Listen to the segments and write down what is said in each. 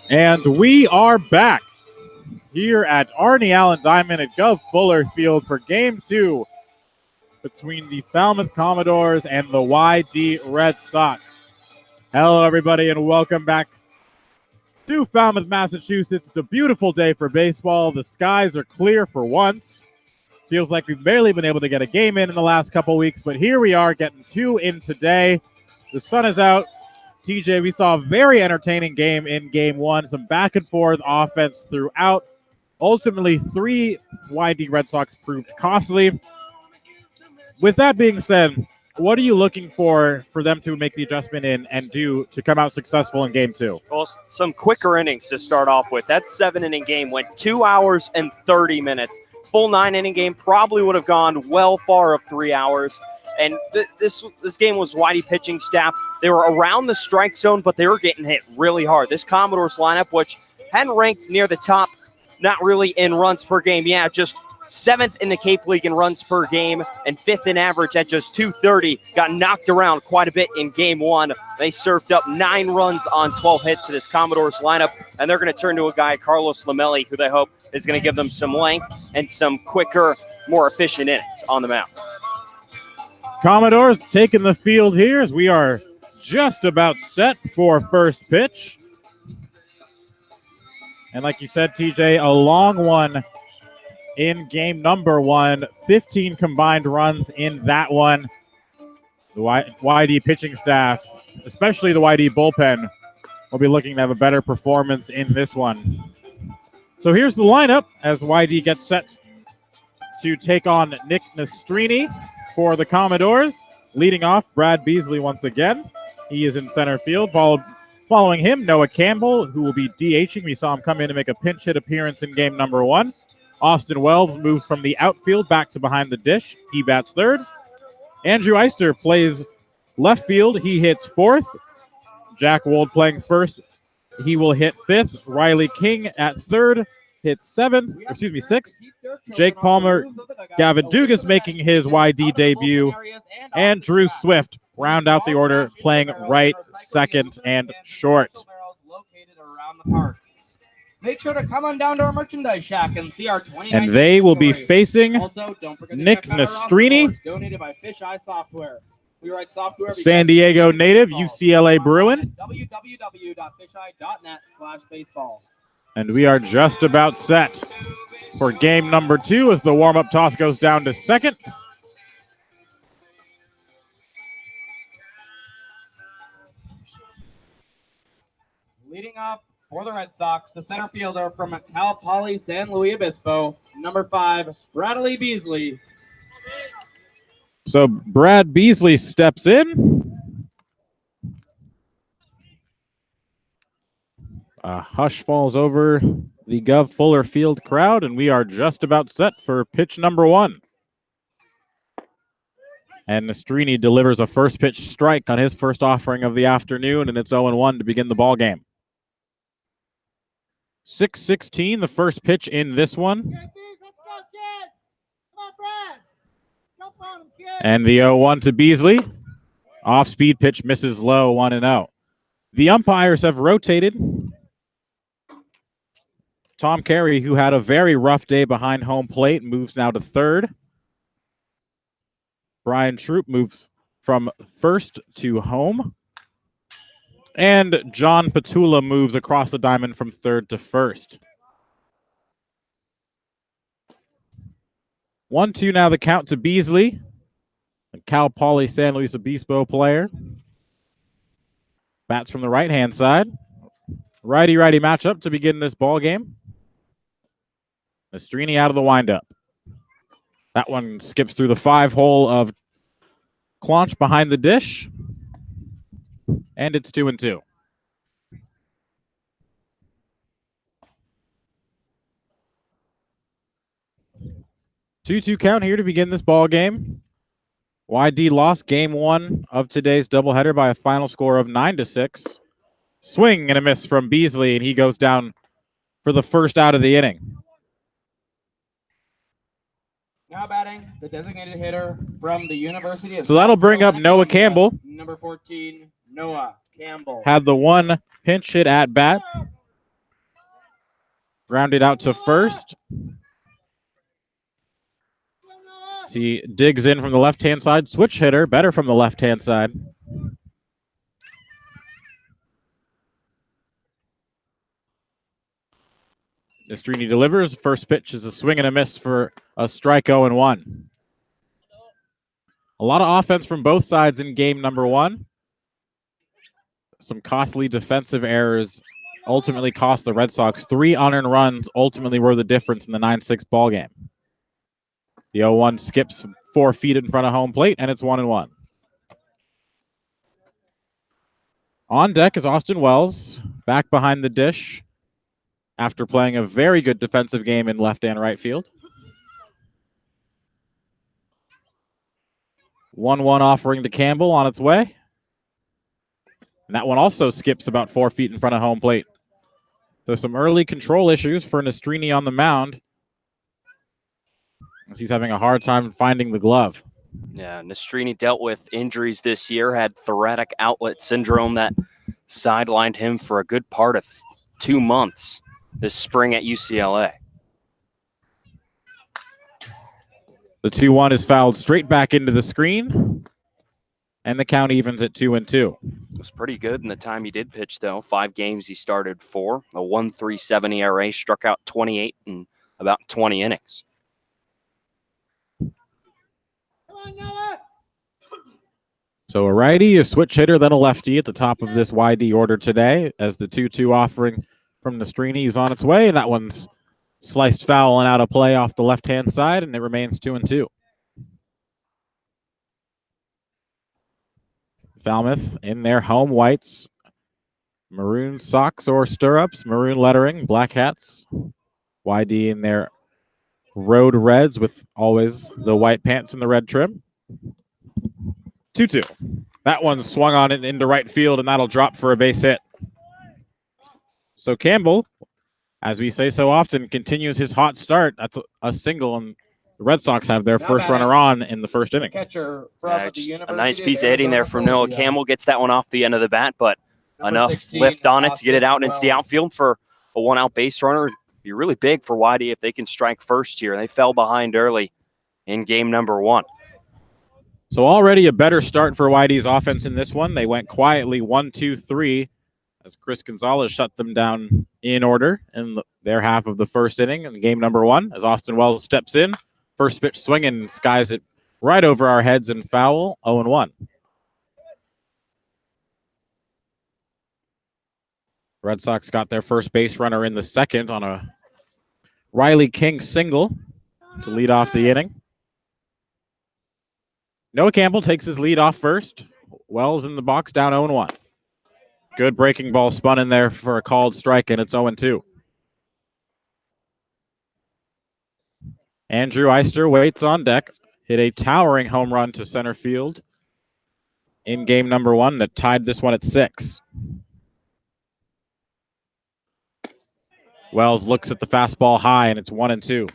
And we are back here at Arnie Allen Diamond at Gov Fuller Field for Game 2 between the Falmouth Commodores and the YD Red Sox. Hello, everybody, and welcome back to Falmouth, Massachusetts. It's a beautiful day for baseball. The skies are clear for once. Feels like we've barely been able to get a game in the last couple weeks, but here we are getting 2 in today. The sun is out. TJ, we saw a very entertaining game in Game 1. Some back and forth offense throughout. Ultimately, 3 YD Red Sox proved costly. With that being said, what are you looking for them to make the adjustment in and do to come out successful in Game 2? Well, some quicker innings to start off with. That 7-inning game went 2 hours and 30 minutes. Full 9-inning game probably would have gone well far of 3 hours. And this game was YD pitching staff. They were around the strike zone, but they were getting hit really hard. This Commodores lineup, which hadn't ranked near the top, not really in runs per game. Yeah, just 7th in the Cape League in runs per game and 5th in average at just 230. Got knocked around quite a bit in Game 1. They served up 9 runs on 12 hits to this Commodores lineup, and they're going to turn to a guy, Carlos Lamelli, who they hope is going to give them some length and some quicker, more efficient innings on the mound. Commodores taking the field here as we are just about set for first pitch. And like you said, TJ, a long one in game number 1. 15 combined runs in that one. The YD pitching staff, especially the YD bullpen, will be looking to have a better performance in this one. So here's the lineup as YD gets set to take on Nick Nastrini for the Commodores. Leading off, Brad Beasley once again. He is in center field. Following him, Noah Campbell, who will be DHing. We saw him come in and make a pinch hit appearance in game number 1. Austin Wells moves from the outfield back to behind the dish. He bats third. Andrew Eister plays left field. He hits fourth. Jack Wold playing first. He will hit fifth. Riley King at third hits sixth. Jake Palmer, Gavin Dugas making his YD debut, and Drew Swift round out the order playing right, second, and short. Make sure to come on down to our merchandise shack and see our 20. And they will be facing also, don't forget Nick Nastrini, donated by Fisheye Software. We write software. San Diego native, UCLA Bruin. www.fisheye.net/baseball. And we are just about set for game number 2 as the warm-up toss goes down to second. Leading up for the Red Sox, the center fielder from Cal Poly San Luis Obispo, number 5, Bradley Beasley. So Brad Beasley steps in. A hush falls over the Gov Fuller Field crowd, and we are just about set for pitch number 1. And Nastrini delivers a first pitch strike on his first offering of the afternoon, and it's 0-1 to begin the ball game. 6:16, the first pitch in this one. And the 0-1 to Beasley. Off-speed pitch misses low, 1-0. The umpires have rotated. Tom Carey, who had a very rough day behind home plate, moves now to third. Brian Troop moves from first to home. And John Petula moves across the diamond from third to first. 1-2 now the count to Beasley, a Cal Poly San Luis Obispo player. Bats from the right-hand side. Righty-righty matchup to begin this ball game. Nastrini out of the windup. That one skips through the 5-hole of Clonch behind the dish. And it's 2-2. Two-two count here to begin this ball game. YD lost game 1 of today's doubleheader by a final score of 9-6. Swing and a miss from Beasley, and he goes down for the first out of the inning. Now batting, the designated hitter from the University of So that'll bring up Noah Campbell. Number 14, Noah Campbell. Had the one pinch hit at bat. Grounded out to first. He digs in from the left-hand side. Switch hitter, better from the left-hand side. Nastrini delivers. First pitch is a swing and a miss for a strike 0-1. A lot of offense from both sides in game number one. Some costly defensive errors ultimately cost the Red Sox. 3 unearned runs ultimately were the difference in the 9-6 ball game. The 0-1 skips 4 feet in front of home plate, and it's 1-1. On deck is Austin Wells, back behind the dish after playing a very good defensive game in left and right field. 1-1 offering to Campbell on its way. And that one also skips about 4 feet in front of home plate. There's some early control issues for Nastrini on the mound, as he's having a hard time finding the glove. Yeah, Nastrini dealt with injuries this year, had thoracic outlet syndrome that sidelined him for a good part of 2 months this spring at UCLA. The 2-1 is fouled straight back into the screen, and the count evens at 2-2. It was pretty good in the time he did pitch, though. 5 games he started 4, a 1.37 ERA, struck out 28 in about 20 innings. So a righty, a switch hitter, then a lefty at the top of this YD order today, as the 2-2 offering from Nastrini is on its way, and that one's sliced foul and out of play off the left-hand side, and it remains 2-2. Falmouth in their home whites, maroon socks or stirrups, maroon lettering, black hats. YD in their road reds with always the white pants and the red trim. 2-2. That one swung on it into right field, and that'll drop for a base hit. So Campbell, as we say so often, continues his hot start. That's a single, and the Red Sox have their first runner on in the first inning. Catcher from the a nice piece of hitting there from Noah Campbell. Gets that one off the end of the bat, but enough 16, lift on it to get it out Austin into the Wells. outfield for a 1-out base runner. Be really big for YD if they can strike first here. They fell behind early in game number 1. So already a better start for YD's offense in this one. They went quietly 1-2-3 as Chris Gonzalez shut them down in order in their half of the first inning in game number 1 as Austin Wells steps in. First pitch swinging, skies it right over our heads and foul, 0-1. Red Sox got their first base runner in the second on a Riley King single to lead off the inning. Noah Campbell takes his lead off first. Wells in the box, down 0-1. Good breaking ball spun in there for a called strike, and it's 0-2. Andrew Eister waits on deck. Hit a towering home run to center field in game number 1 that tied this one at 6. Wells looks at the fastball high, and it's 1-2.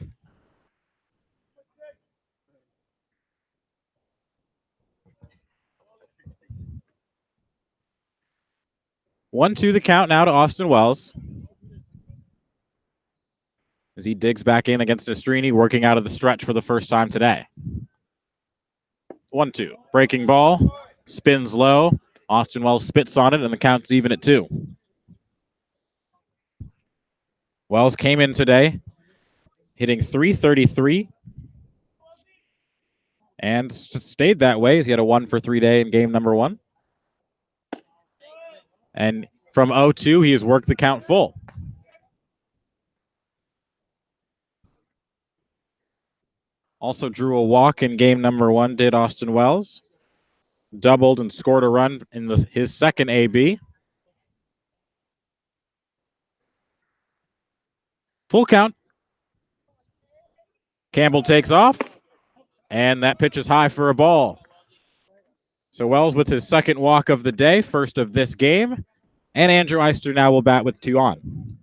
One, two, the count now to Austin Wells as he digs back in against Nastrini, working out of the stretch for the first time today. 1-2. Breaking ball, spins low. Austin Wells spits on it, and the count's even at 2. Wells came in today hitting .333 and stayed that way. He had a 1-for-3 day in game number 1. And from 0-2, he has worked the count full. Also drew a walk in game number 1, did Austin Wells. Doubled and scored a run in his second AB. Full count. Campbell takes off, and that pitch is high for a ball. So Wells with his second walk of the day, first of this game. And Andrew Eister now will bat with 2 on.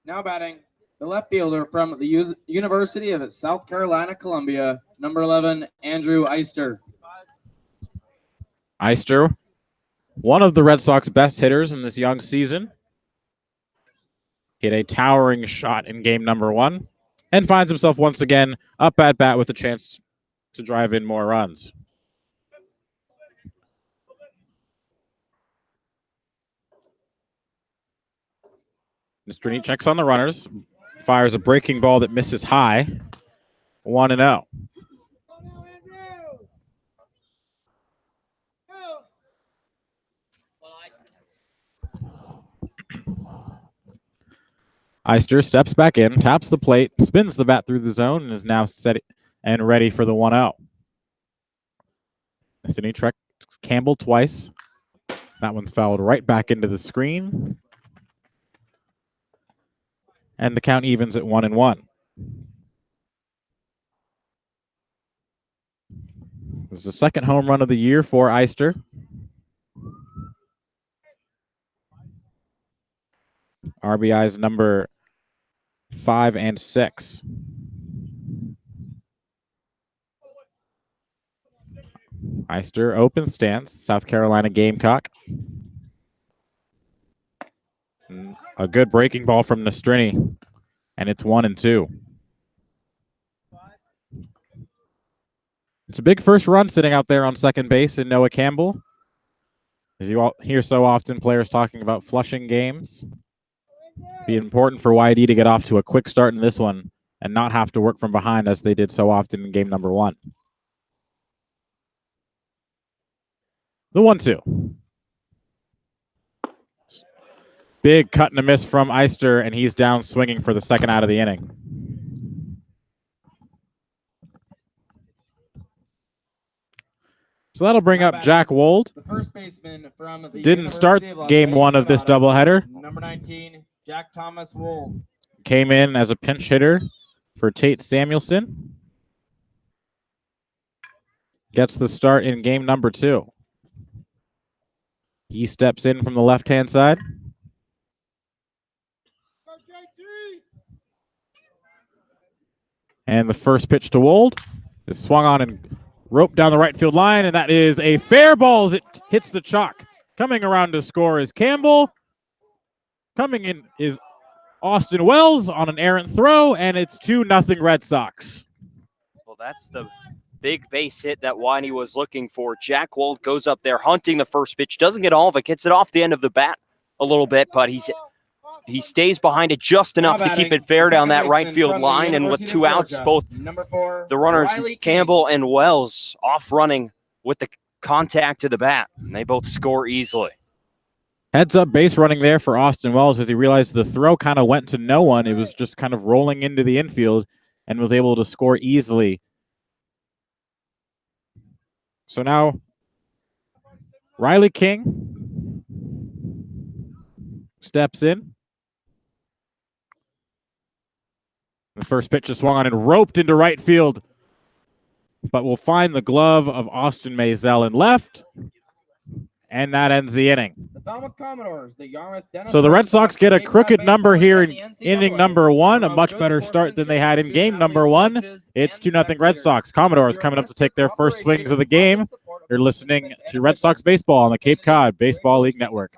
Now batting, the left fielder from the University of South Carolina, Columbia, number 11, Andrew Eister. Eister, one of the Red Sox best hitters in this young season. hit a towering shot in game number 1 and finds himself once again up at bat with a chance to drive in more runs. Mr. checks on the runners, fires a breaking ball that misses high. 1-0. Eister steps back in, taps the plate, spins the bat through the zone, and is now set and ready for the 1-0. Mr. Trek Campbell twice. That one's fouled right back into the screen. And the count evens at 1-1. This is the second home run of the year for Eister. RBIs number 5 and 6. Eister open stance, South Carolina Gamecock. A good breaking ball from Nastrini, and it's 1-2. It's a big first run sitting out there on second base in Noah Campbell. As you all hear so often, players talking about flushing games. Be important for YD to get off to a quick start in this one and not have to work from behind as they did so often in game number 1. The 1-2. Big cut and a miss from Eister, and he's down swinging for the second out of the inning. So that'll bring up Jack Wold. The first baseman from the Didn't start game 1 of this doubleheader. Number 19, Jack Thomas Wold. Came in as a pinch hitter for Tate Samuelson. Gets the start in game number 2. He steps in from the left-hand side. And the first pitch to Wold is swung on and roped down the right field line, and that is a fair ball as it hits the chalk. Coming around to score is Campbell. Coming in is Austin Wells on an errant throw, and it's 2-0 Red Sox. Well, that's the big base hit that Winey was looking for. Jack Wold goes up there hunting the first pitch, doesn't get all of it, gets it off the end of the bat a little bit, but he stays behind it just enough to keep it fair down that right field line, and with 2 outs, both the runners, Campbell and Wells, off running with the contact to the bat, and they both score easily. Heads up base running there for Austin Wells as he realized the throw kind of went to no one. It was just kind of rolling into the infield and was able to score easily. So now Riley King steps in. The first pitch is swung on and roped into right field, but will find the glove of Austin Maisel in left, and that ends the inning. The Falmouth Commodores, the Yarmouth Dennis. So the Red Sox get a crooked number here in inning number 1, a much better start than they had in game number 1. It's 2-0 Red Sox. Commodores coming up to take their first swings of the game. You're listening to Red Sox Baseball on the Cape Cod Baseball League Network.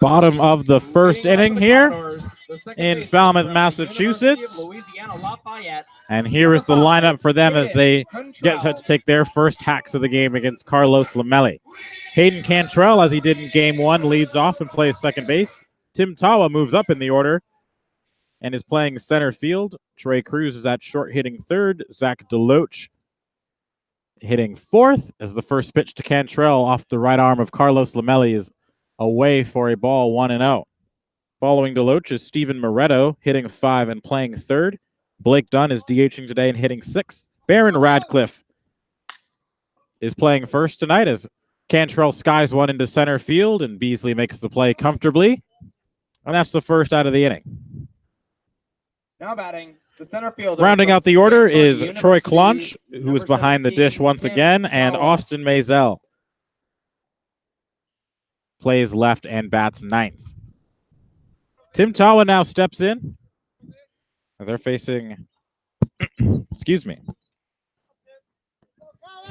Bottom of the first Leading off inning for the here Commodores, the second in baseman Falmouth, from the University Massachusetts. of Louisiana Lafayette, And here number is the 5, lineup for them as they Hayden get set Cantrell. to take their first hacks of the game against Carlos Lamelli. Hayden Cantrell, as he did in game 1, leads off and plays second base. Tim Tawa moves up in the order and is playing center field. Trey Cruz is at short hitting third. Zach Deloach hitting fourth as the first pitch to Cantrell off the right arm of Carlos Lamelli is away for a ball 1-0. Following Deloach is Steven Moretto hitting 5 and playing third. Blake Dunn is DHing today and hitting 6th. Baron Radcliffe is playing first tonight as Cantrell skies one into center field and Beasley makes the play comfortably. And that's the first out of the inning. Now batting, the center fielder. Rounding from out the order Stanford is Troy University, Clonch, who is number behind the 17, dish once Tim again, and Tawa. Austin Maisel plays left and bats ninth. Tim Tawa now steps in. They're facing, excuse me,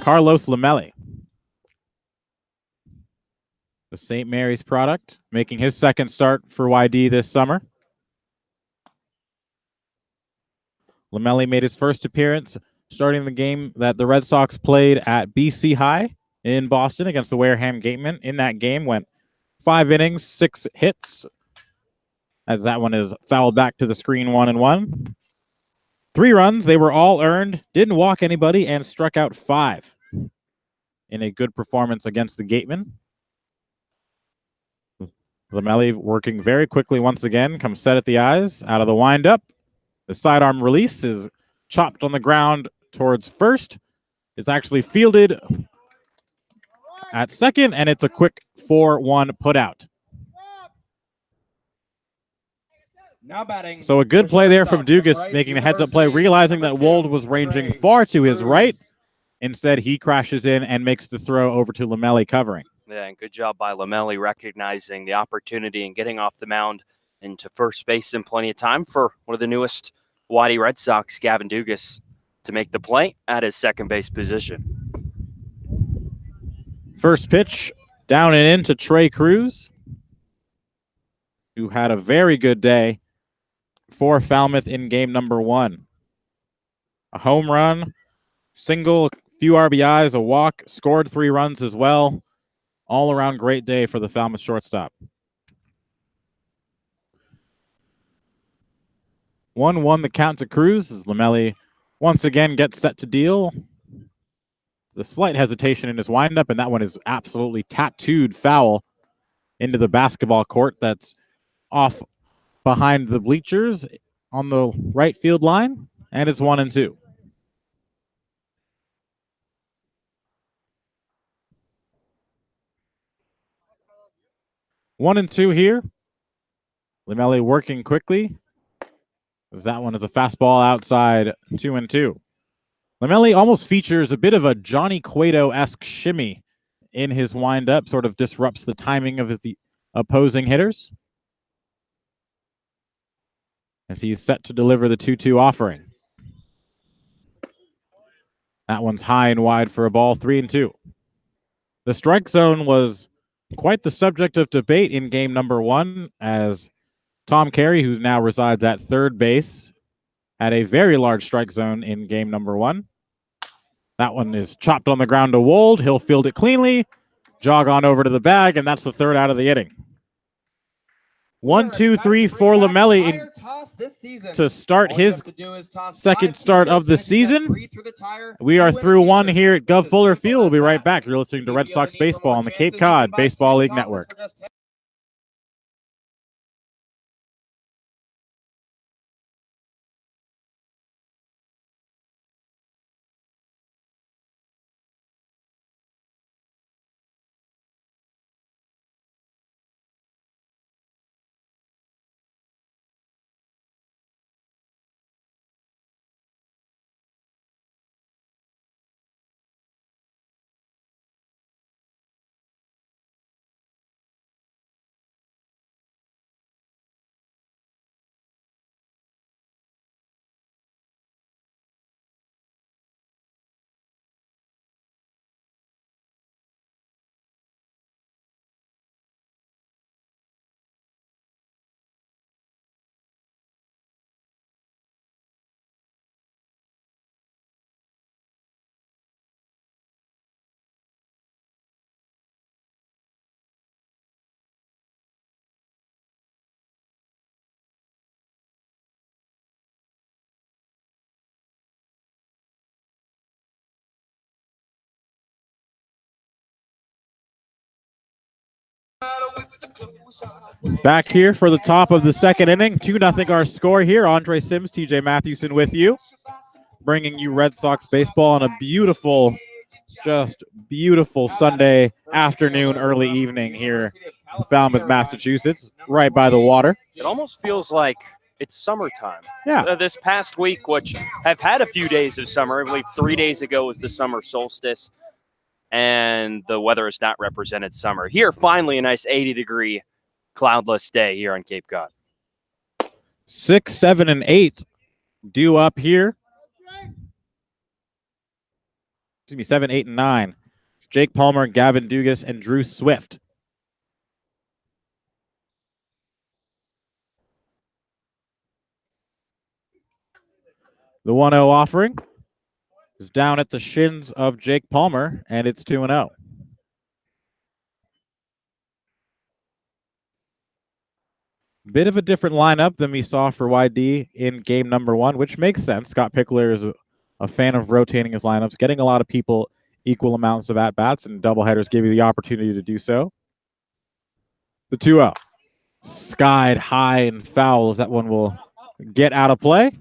Carlos Lamelli, the St. Mary's product, making his second start for YD this summer. Lamelli made his first appearance starting the game that the Red Sox played at BC High in Boston against the Wareham Gatemen. In that game, went 5 innings, 6 hits, as that one is fouled back to the screen 1-1. 3 runs, they were all earned, didn't walk anybody, and struck out 5 in a good performance against the Gatemen. Lamelli working very quickly once again, comes set at the eyes, out of the windup. The sidearm release is chopped on the ground towards first. It's actually fielded at second, and it's a quick 4-1 put out. Now batting. So a good the play there from shortstop Dugas, Rice making the heads-up play, University, realizing that number Wold 2, was ranging Trey far to his Cruz. right. Instead, he crashes in and makes the throw over to Lamelli covering. Yeah, and good job by Lamelli recognizing the opportunity and getting off the mound into first base in plenty of time for one of the newest YD Red Sox, Gavin Dugas, to make the play at his second base position. First pitch down and in to Trey Cruz, who had a very good day for Falmouth in game number 1. A home run, single, few RBIs, a walk, scored 3 runs as well. All around great day for the Falmouth shortstop. 1-1 the count to Cruz as Lamelli once again gets set to deal. The slight hesitation in his windup, and that one is absolutely tattooed foul into the basketball court that's off behind the bleachers on the right field line, and it's 1-2. One and two here. Lamelli working quickly. That one is a fastball outside, 2-2. Lamelli almost features a bit of a Johnny Cueto-esque shimmy in his windup, sort of disrupts the timing of the opposing hitters, as he's set to deliver the 2-2 offering. That one's high and wide for a ball, 3-2. The strike zone was quite the subject of debate in game number 1, as Tom Carey, who now resides at third base, had a very large strike zone in game number 1. That one is chopped on the ground to Wold. He'll field it cleanly, jog on over to the bag, and that's the third out of the inning. 1-2-3 for Lamelli to start his second start of the season. We are through 1 here at Gov Fuller Field. We'll be right back. You're listening to Red Sox Baseball on the Cape Cod Baseball League Network. Back here for the top of the second inning. 2-0 our score here. Andre Sims, TJ Mathewson with you, bringing you Red Sox baseball on a beautiful, just beautiful Sunday afternoon, early evening here in Falmouth, Massachusetts, right by the water. It almost feels like it's summertime. Yeah. This past week, which have had a few days of summer, I believe 3 days ago was the summer solstice, and the weather has not represented summer. Here, finally, a nice 80-degree cloudless day here on Cape Cod. 6, 7, and 8 due up here. Excuse me, 7, 8, and 9. Jake Palmer, Gavin Dugas, and Drew Swift. The 1-0 offering is down at the shins of Jake Palmer, and it's 2-0. Bit of a different lineup than we saw for YD in game number 1, which makes sense. Scott Pickler is a fan of rotating his lineups, getting a lot of people equal amounts of at-bats, and doubleheaders give you the opportunity to do so. The 2-0. Skied high and foul as that one will get out of play.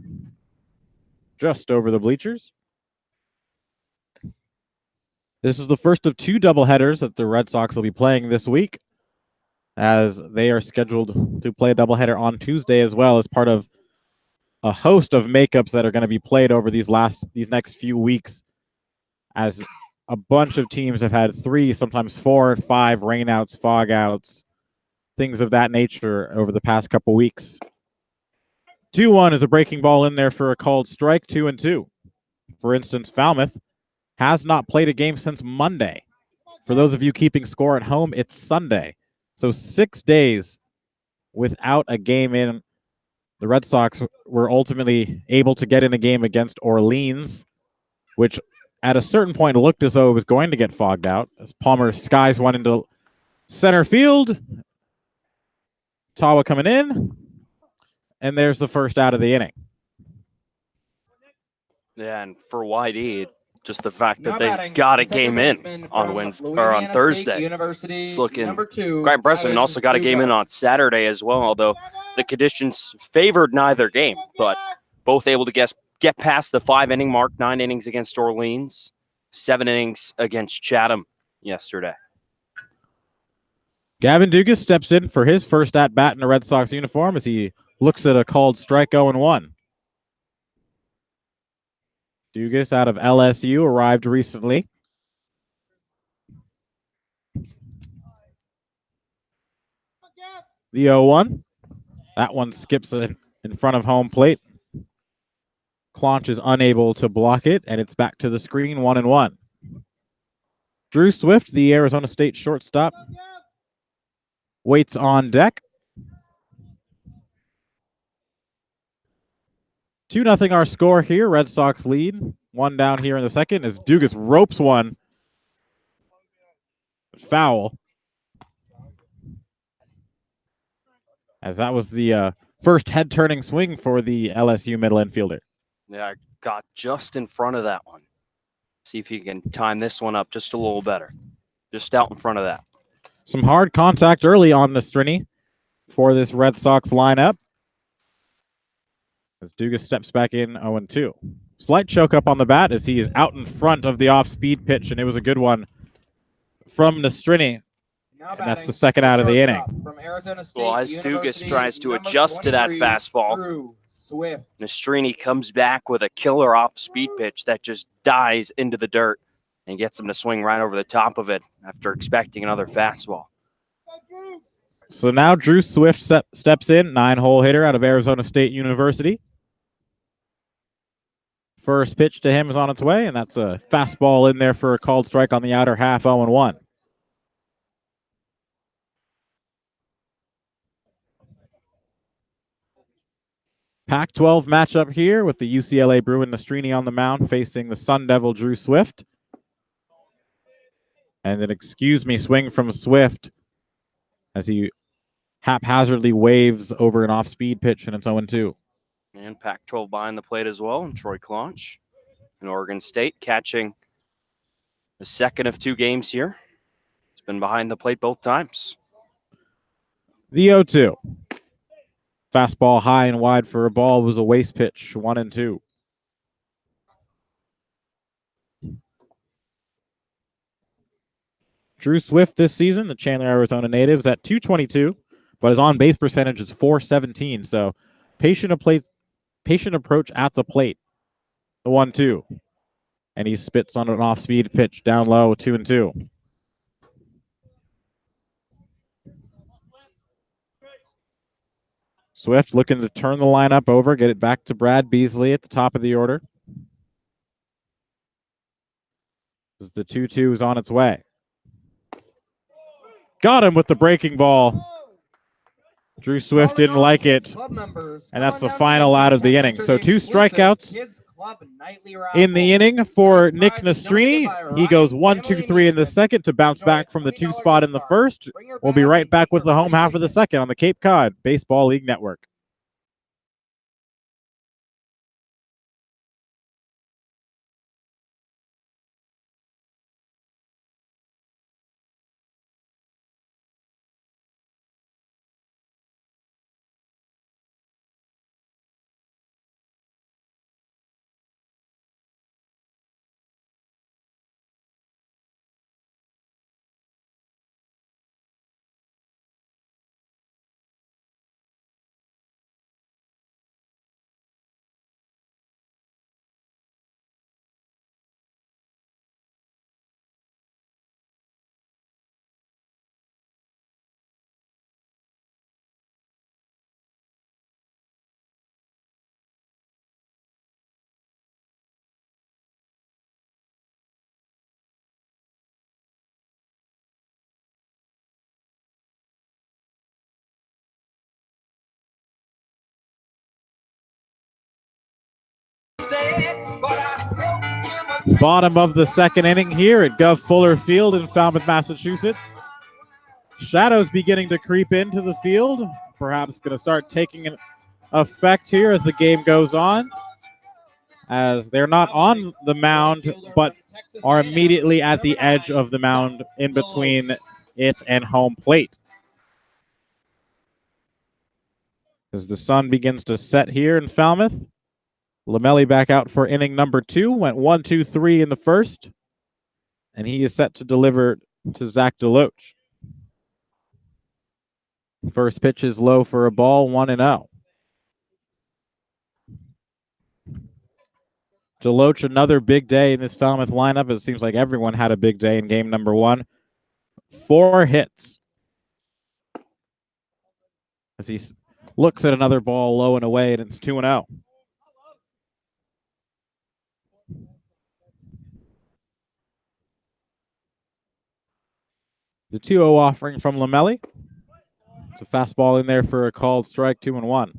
Just over the bleachers. This is the first of 2 doubleheaders that the Red Sox will be playing this week, as they are scheduled to play a doubleheader on Tuesday as well, as part of a host of makeups that are going to be played over these next few weeks, as a bunch of teams have had 3, sometimes 4 and 5 rainouts, fogouts, things of that nature over the past couple weeks. 2-1 is a breaking ball in there for a called strike. 2-2. For instance, Falmouth has not played a game since Monday. For those of you keeping score at home, it's Sunday. So 6 days without a game in. The Red Sox were ultimately able to get in a game against Orleans, which at a certain point looked as though it was going to get fogged out, as Palmer skies one into center field. Tawa coming in, and there's the first out of the inning. Yeah, and for YD, just the fact that they got a game in on Wednesday or on Thursday, it's looking quite impressive, and also got a game in on Saturday as well. Although the conditions favored neither game, but both able to get past the 5-inning mark. 9 innings against Orleans, 7 innings against Chatham yesterday. Gavin Dugas steps in for his first at-bat in a Red Sox uniform as he looks at a called strike 0-1. Dugas out of LSU, arrived recently. The 0-1. That one skips in front of home plate. Claunch is unable to block it, and it's back to the screen, 1-1. Drew Swift, the Arizona State shortstop, waits on deck. 2-0 our score here. Red Sox lead. 1 down here in the second as Dugas ropes one. Foul. As that was the first head-turning swing for the LSU middle infielder. Yeah, got just in front of that one. See if he can time this one up just a little better. Just out in front of that. Some hard contact early on the Strinny for this Red Sox lineup, as Dugas steps back in 0-2. Slight choke up on the bat as he is out in front of the off-speed pitch, and it was a good one from Nastrini. And that's the second out of the inning. Well, as Dugas tries to adjust to that fastball, Nastrini comes back with a killer off-speed pitch that just dies into the dirt and gets him to swing right over the top of it after expecting another fastball. So now Drew Swift steps in, 9-hole hitter out of Arizona State University. First pitch to him is on its way, and that's a fastball in there for a called strike on the outer half, 0-1. Pac-12 matchup here with the UCLA Bruin Nastrini on the mound facing the Sun Devil Drew Swift. And an excuse me swing from Swift as he haphazardly waves over an off-speed pitch, and it's 0-2. And Pac-12 behind the plate as well, and Troy Claunch in Oregon State catching the second of 2 games here. It's been behind the plate both times. The 0-2. Fastball high and wide for a ball was a waste pitch, 1-2. Drew Swift this season, the Chandler, Arizona native, is at 222, but his on-base percentage is 417. So patient approach at the plate. The 1-2. And he spits on an off-speed pitch down low, 2-2. Swift looking to turn the lineup over, get it back to Brad Beasley at the top of the order. The 2-2 is on its way. Got him with the breaking ball. Drew Swift didn't like it, and that's the final out of the inning. So 2 strikeouts in the inning for Nick Nastrini. He goes 1, 2, 3 in the second to bounce back from the 2 spot in the first. We'll be right back with the home half of the second on the Cape Cod Baseball League Network. Bottom of the second inning here at Gov Fuller Field in Falmouth, Massachusetts. Shadows beginning to creep into the field. Perhaps going to start taking an effect here as the game goes on, as they're not on the mound, but are immediately at the edge of the mound in between it and home plate. As the sun begins to set here in Falmouth, Lamelli back out for inning number 2. Went 1, 2, 3 in the first, and he is set to deliver to Zach Deloach. First pitch is low for a ball, 1-0. Deloach, another big day in this Falmouth lineup. It seems like everyone had a big day in game number 1. 4 hits. As he looks at another ball low and away, and it's 2-0. The 2-0 offering from Lamelli. It's a fastball in there for a called strike, 2-1.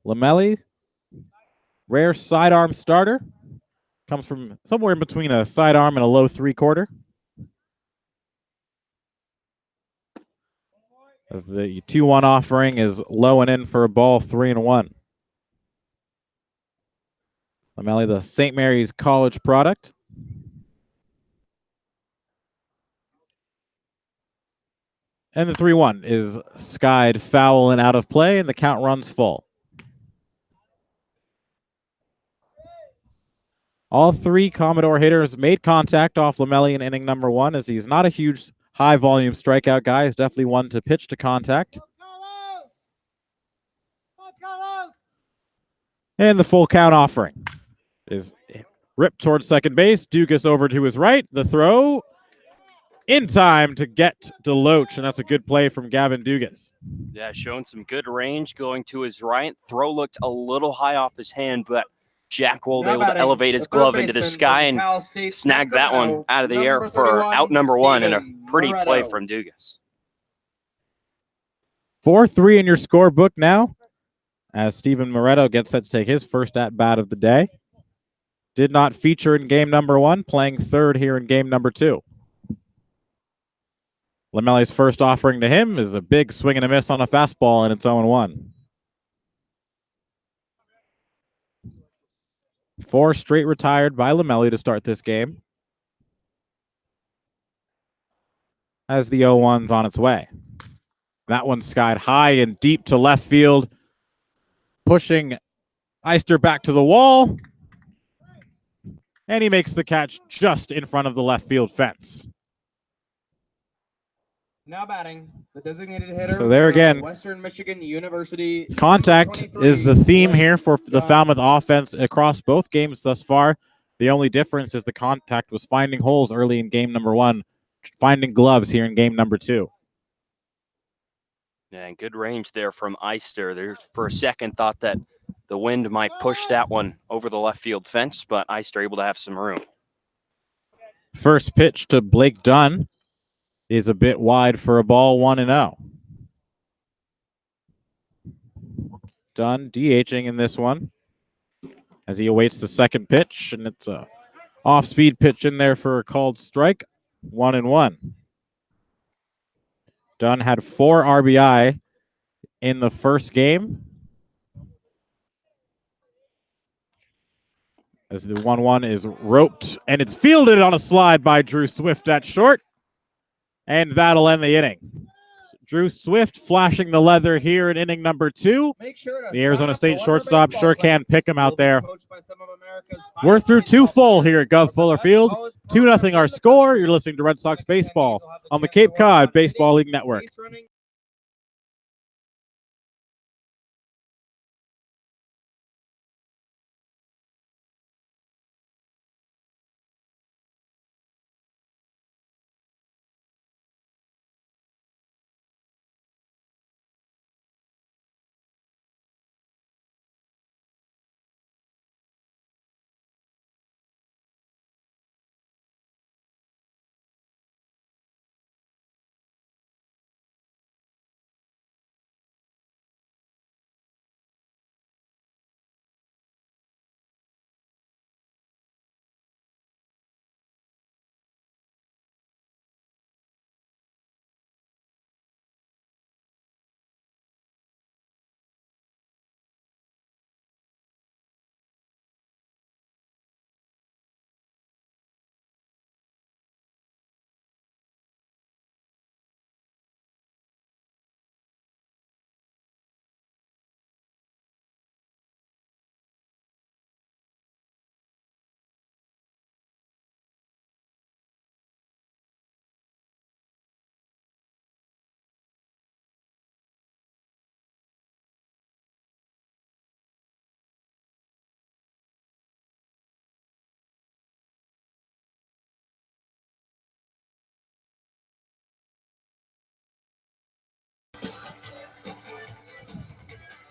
Lamelli, rare sidearm starter. Comes from somewhere in between a sidearm and a low 3/4. As the 2-1 offering is low and in for a ball, 3-1. Lamelli, the St. Mary's College product. And the 3-1 is skied foul and out of play, and the count runs full. All 3 Commodore hitters made contact off Lamelli in inning number 1, as he's not a huge high-volume strikeout guy. He's definitely one to pitch to contact. And the full count offering is ripped towards second base. Dugas over to his right. The throw in time to get Deloach, and that's a good play from Gavin Dugas. Yeah, showing some good range going to his right. Throw looked a little high off his hand, but Jack Wold able to elevate his glove into the sky and snag that one out of the air for out number 1, and a pretty play from Dugas. 4-3 in your scorebook now, as Steven Moretto gets set to take his first at-bat of the day. Did not feature in game number 1, playing third here in game number 2. Lamelli's first offering to him is a big swing and a miss on a fastball, and it's 0-1. 4 straight retired by Lamelli to start this game. as the 0-1's on its way. That one skied high and deep to left field, pushing Eister back to the wall. And he makes the catch just in front of the left field fence. Now batting, the designated hitter. So there again, Western Michigan University. contact is the theme here for the Falmouth offense across both games thus far. The only difference is the contact was finding holes early in game number 1, finding gloves here in game number 2. And good range there from Eister. There for a second thought that the wind might push that one over the left field fence, but Eister able to have some room. First pitch to Blake Dunn is a bit wide for a ball, 1-0. Dunn DHing in this one as he awaits the second pitch, and it's a off-speed pitch in there for a called strike, 1-1. Dunn had 4 RBI in the first game. As the 1-1 is roped, and it's fielded on a slide by Drew Swift at short. And that'll end the inning. Drew Swift flashing the leather here in inning number 2. The Arizona State shortstop sure can pick him out there. We're through 2 full here at Gov Fuller Field. 2-0 our score. You're listening to Red Sox Baseball on the Cape Cod Baseball League Network.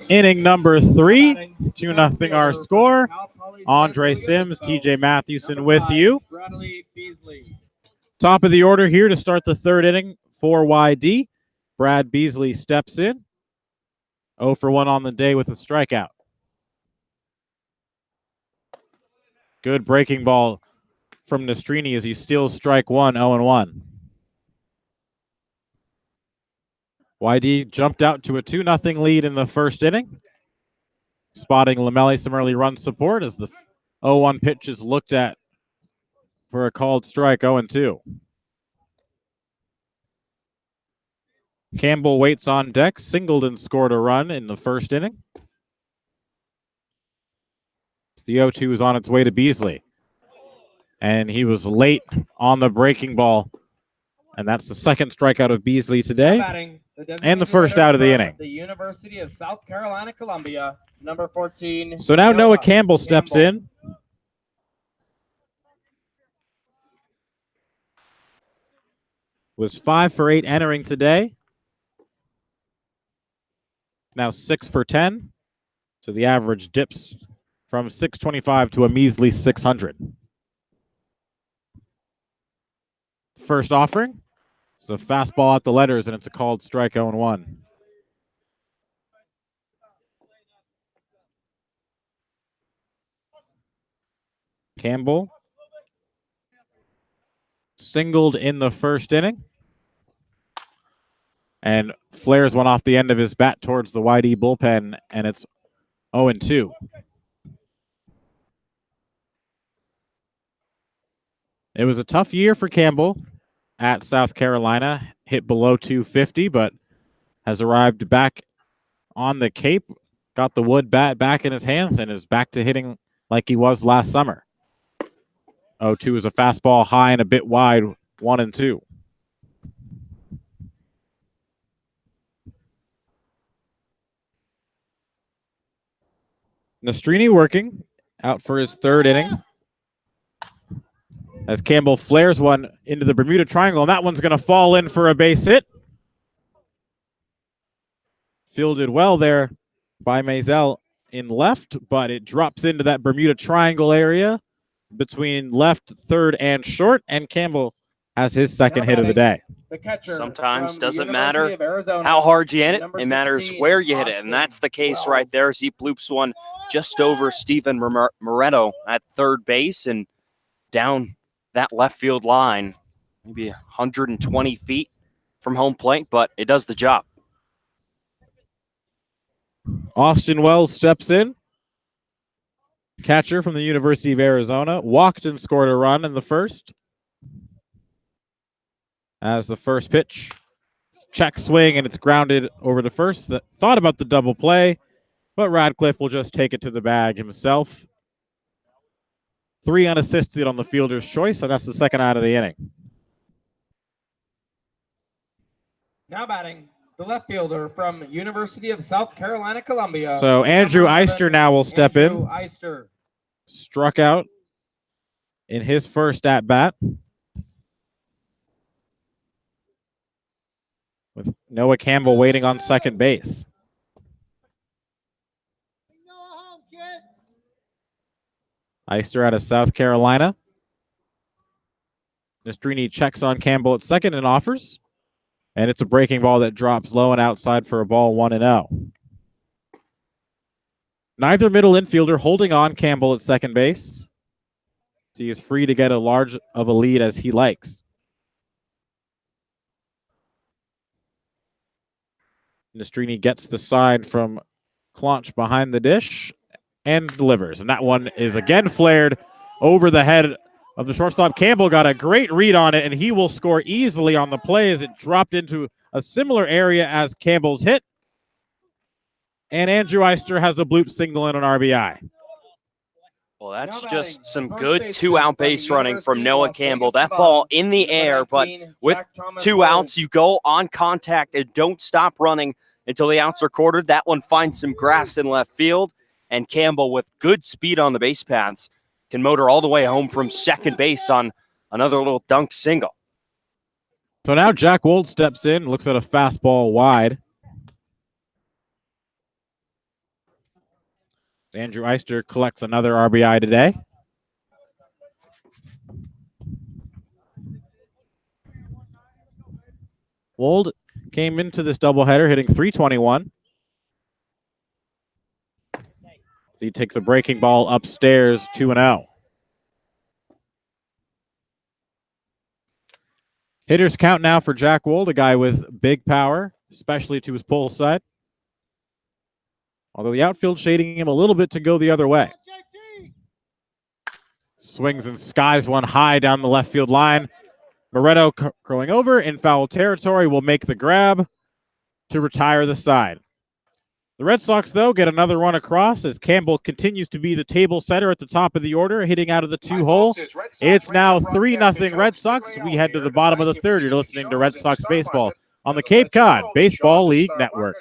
Inning number 3, 2-0 our score. Andre Sims, TJ Mathewson with you. Top of the order here to start the 3rd inning for YD. Brad Beasley steps in. 0 for 1 on the day with a strikeout. Good breaking ball from Nastrini as he steals strike 1, 0-1. YD jumped out to a 2-0 lead in the 1st inning. Spotting Lamelli some early run support as the 0-1 pitch is looked at for a called strike, 0-2. Campbell waits on deck. Singleton scored a run in the 1st inning. The 0-2 is on its way to Beasley. And he was late on the breaking ball. And that's the 2nd strikeout of Beasley today. And the 1st out of the inning. The University of South Carolina, Columbia, number 14. So now Noah Campbell steps in. Was 5 for 8 entering today. Now 6 for 10. So the average dips from 625 to a measly 600. First offering. It's a fastball at the letters, and it's a called strike, 0-1. Campbell singled in the 1st inning and flares one off the end of his bat towards the YD bullpen, and it's 0-2. It was a tough year for Campbell at South Carolina. hit below 250, but has arrived back on the Cape, got the wood bat back in his hands, and is back to hitting like he was last summer. 0-2 is a fastball high and a bit wide, 1-2. Nastrini working out for his third inning as Campbell flares one into the Bermuda Triangle, and that one's going to fall in for a base hit. Fielded well there by Maisel in left, but it drops into that Bermuda Triangle area between left, third, and short, and Campbell has his second hit of the day. The catcher Sometimes doesn't University matter of Arizona, how hard you hit it. number It matters 16, where you hit it, Austin and that's the case Wells. right there as he bloops one just over Steven Moretto at third base and down that left field line, maybe 120 feet from home plate, but it does the job. Austin Wells steps in. Catcher from the University of Arizona. Walked and scored a run in the first. As the first pitch. Check swing, and it's grounded over to first. Thought about the double play, but Radcliffe will just take it to the bag himself. 3 unassisted on the fielder's choice, so that's the second out of the inning. Now batting, the left fielder from University of South Carolina, Columbia. So Andrew number 11, Eister now will step Andrew in. Eister. Struck out in his first at-bat. With Noah Campbell waiting on second base. Eister out of South Carolina. Nastrini checks on Campbell at second and offers. And it's a breaking ball that drops low and outside for a ball 1-0. Neither middle infielder holding on Campbell at second base. He is free to get a large of a lead as he likes. Nastrini gets the side from Claunch behind the dish and delivers. And that one is again flared over the head of the shortstop. Campbell got a great read on it, and he will score easily on the play as it dropped into a similar area as Campbell's hit. And Andrew Eister has a bloop single and an RBI. Well, that's just some good 2-out base running from Noah Campbell. That ball in the air, but with 2 outs, you go on contact and don't stop running until the outs are quartered. That one finds some grass in left field, and Campbell, with good speed on the base paths, can motor all the way home from second base on another little dunk single. So now Jack Wold steps in, looks at a fastball wide. Andrew Eister collects another RBI today. Wold came into this doubleheader hitting .321. He takes a breaking ball upstairs, 2-0. Hitters count now for Jack Wold, a guy with big power, especially to his pull side. Although the outfield shading him a little bit to go the other way. Swings and skies one high down the left field line. Moretto going over in foul territory will make the grab to retire the side. The Red Sox, though, get another run across as Campbell continues to be the table setter at the top of the order, hitting out of the 2-hole. It's now 3-0 Red Sox. We head to the bottom of the third. You're listening to Red Sox Baseball on the Cape Cod Baseball League Network.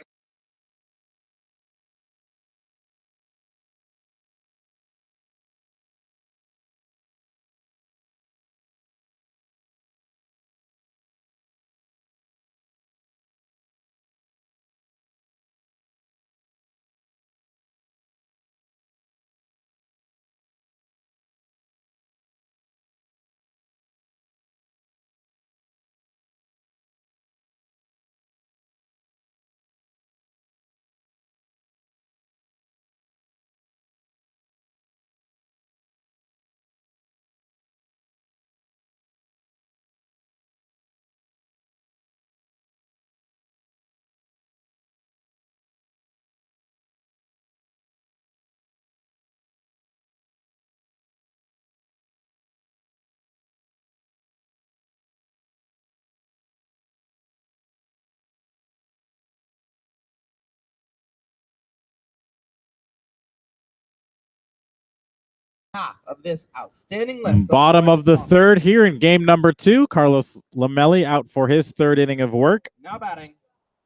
half of this outstanding list. Bottom of the Sox. third here in game number 2. Carlos Lamelli out for his third inning of work. Now batting,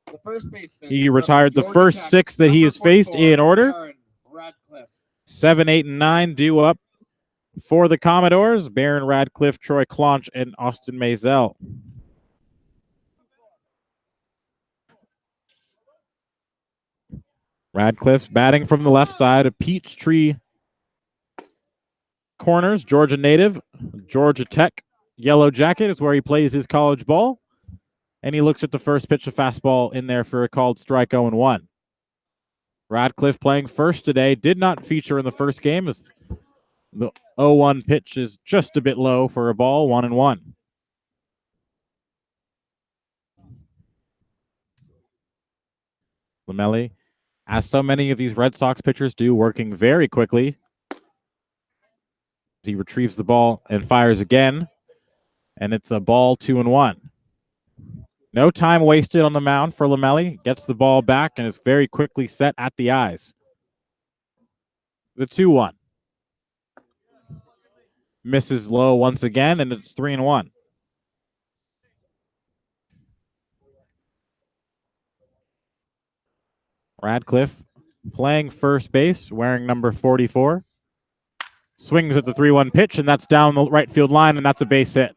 the first baseman. He from retired the Georgia first Tech, 6 that he number has faced 44, in order. Aaron Radcliffe. 7, 8, and 9 due up for the Commodores. Baron Radcliffe, Troy Clonch, and Austin Maisel. Radcliffe batting from the left side of Peachtree Corners, Georgia native, Georgia Tech. Yellow jacket is where he plays his college ball. And he looks at the first pitch of fastball in there for a called strike 0-1. Radcliffe playing first today. Did not feature in the first game as the 0-1 pitch is just a bit low for a ball, 1-1. Lamelli, as so many of these Red Sox pitchers do, working very quickly. He retrieves the ball and fires again, and it's a ball, 2-1. No time wasted on the mound for Lamelli. Gets the ball back and is very quickly set at the eyes. The 2-1. Misses low once again, and it's 3-1. Radcliffe playing first base, wearing number 44. Swings at the 3-1 pitch, and that's down the right field line, and that's a base hit.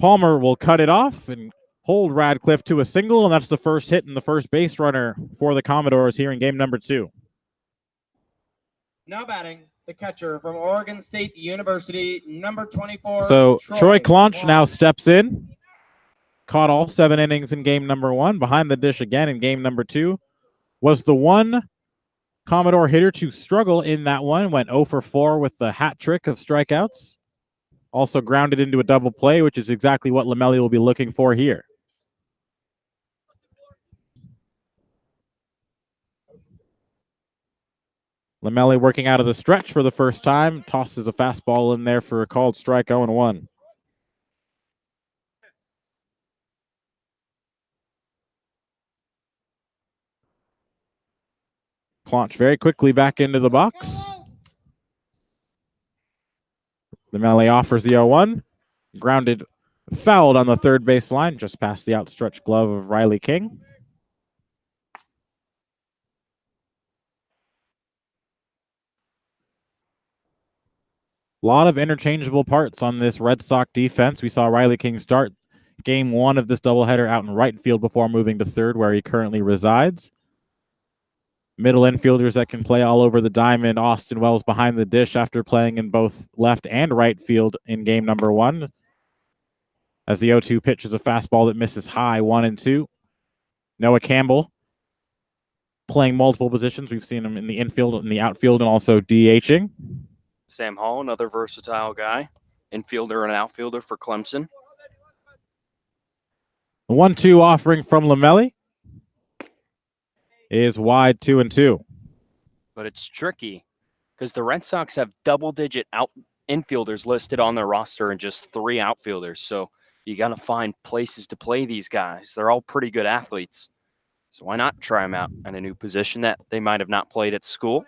Palmer will cut it off and hold Radcliffe to a single, and that's the first hit and the first base runner for the Commodores here in game number 2. Now batting, the catcher from Oregon State University, number 24. So Troy Clonch Clonch. now steps in. Caught all 7 innings in game number 1. Behind the dish again in game number 2. Was the one Commodore hitter to struggle in that one. Went 0 for 4 with the hat trick of strikeouts. Also grounded into a double play, which is exactly what Lamelli will be looking for here. Lamelli working out of the stretch for the first time. Tosses a fastball in there for a called strike, 0-1. Clonch very quickly back into the box. Lamelli offers the 0-1. Grounded, fouled on the third base line, just past the outstretched glove of Riley King. A lot of interchangeable parts on this Red Sox defense. We saw Riley King start game 1 of this doubleheader out in right field before moving to third, where he currently resides. Middle infielders that can play all over the diamond. Austin Wells behind the dish after playing in both left and right field in game number 1. As the 0-2 pitch is a fastball that misses high, 1-2. Noah Campbell playing multiple positions. We've seen him in the infield, in the outfield, and also DHing. Sam Hall, another versatile guy, infielder and outfielder for Clemson. The 1-2 offering from Lamelli is wide, 2-2. But it's tricky because the Red Sox have double-digit infielders listed on their roster and just 3 outfielders. So you got to find places to play these guys. They're all pretty good athletes. So why not try them out in a new position that they might have not played at school?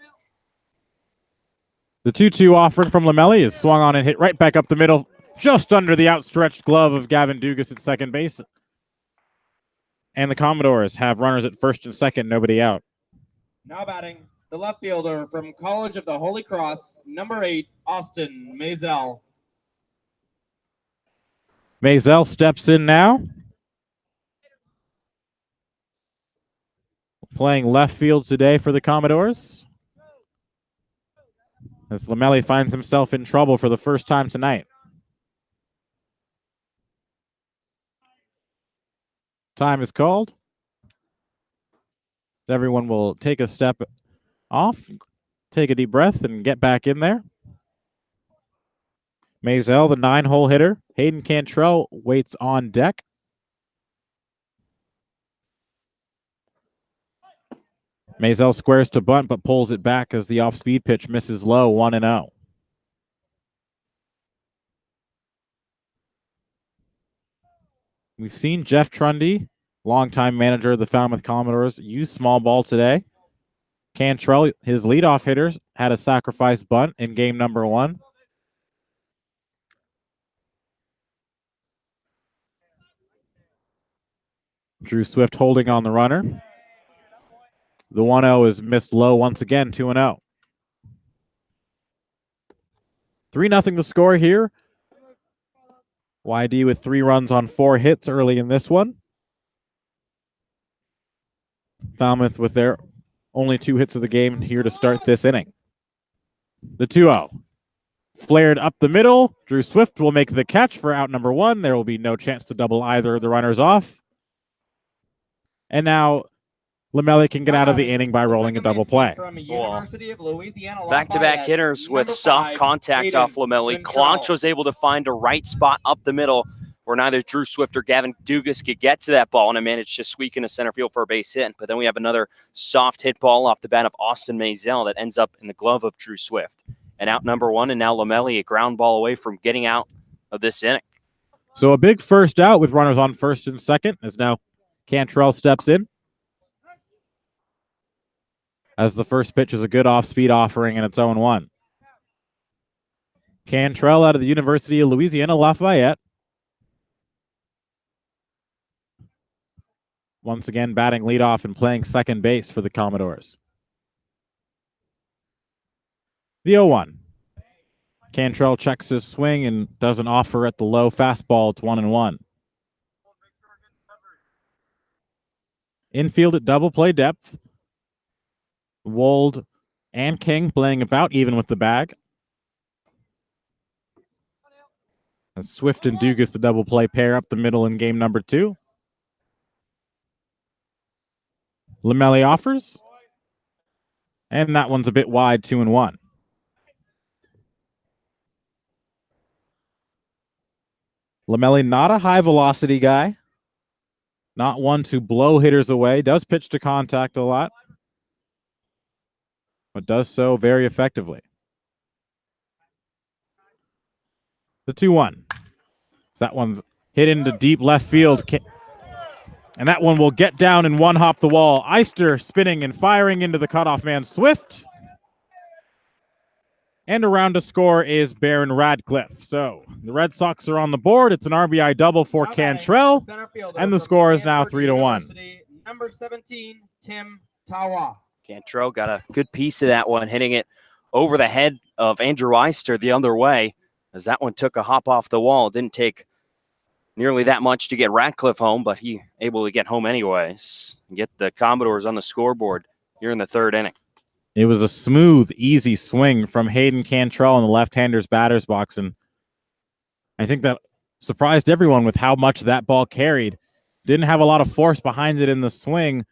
The 2-2 offering from Lamelli is swung on and hit right back up the middle, just under the outstretched glove of Gavin Dugas at second base. And the Commodores have runners at first and second, nobody out. Now batting, the left fielder from College of the Holy Cross, number 8, Austin Maisel. Maisel steps in now. Playing left field today for the Commodores, as Lamelli finds himself in trouble for the first time tonight. Time is called. Everyone will take a step off, take a deep breath, and get back in there. Maisel, the 9-hole hitter. Hayden Cantrell waits on deck. Maisel squares to bunt, but pulls it back as the off-speed pitch misses low, 1-0. We've seen Jeff Trundy, longtime manager of the Falmouth Commodores, use small ball today. Cantrell, his leadoff hitters, had a sacrifice bunt in game number 1. Drew Swift holding on the runner. The 1-0 is missed low once again, 2-0. 3-0 the score here. YD with 3 runs on 4 hits early in this one. Falmouth with their only 2 hits of the game here to start this inning. The 2-0. Flared up the middle. Drew Swift will make the catch for out number 1. There will be no chance to double either of the runners off. And now Lamelli can get out of the inning by rolling a double play. Back-to-back hitters with soft contact off Lamelli. Clonch was able to find a right spot up the middle where neither Drew Swift or Gavin Dugas could get to that ball, and I managed to squeak into center field for a base hit. But then we have another soft hit ball off the bat of Austin Maisel that ends up in the glove of Drew Swift. And out number 1, and now Lamelli, a ground ball away from getting out of this inning. So a big first out with runners on first and second as now Cantrell steps in. As the first pitch is a good off-speed offering, and it's 0-1. Cantrell out of the University of Louisiana Lafayette. Once again, batting leadoff and playing second base for the Commodores. The 0-1. Cantrell checks his swing and does an offer at the low fastball. It's 1-1. Infield at double play depth. Wold and King playing about even with the bag. And Swift and Dugas, the double play pair up the middle in game number 2. Lamelli offers. And that one's a bit wide, 2-1. Lamelli, not a high velocity guy. Not one to blow hitters away. Does pitch to contact a lot, but does so very effectively. The 2-1. So that one's hit into deep left field. And that one will get down and one hop the wall. Eister spinning and firing into the cutoff man, Swift. And around to score is Baron Radcliffe. So the Red Sox are on the board. It's an RBI double for Cantrell. And the score is now 3-1. Number 17, Tim Tawa. Cantrell got a good piece of that one, hitting it over the head of Andrew Eister the other way, as that one took a hop off the wall. It didn't take nearly that much to get Radcliffe home, but he able to get home anyways and get the Commodores on the scoreboard here in the 3rd inning. It was a smooth, easy swing from Hayden Cantrell in the left-hander's batter's box, and I think that surprised everyone with how much that ball carried. Didn't have a lot of force behind it in the swing,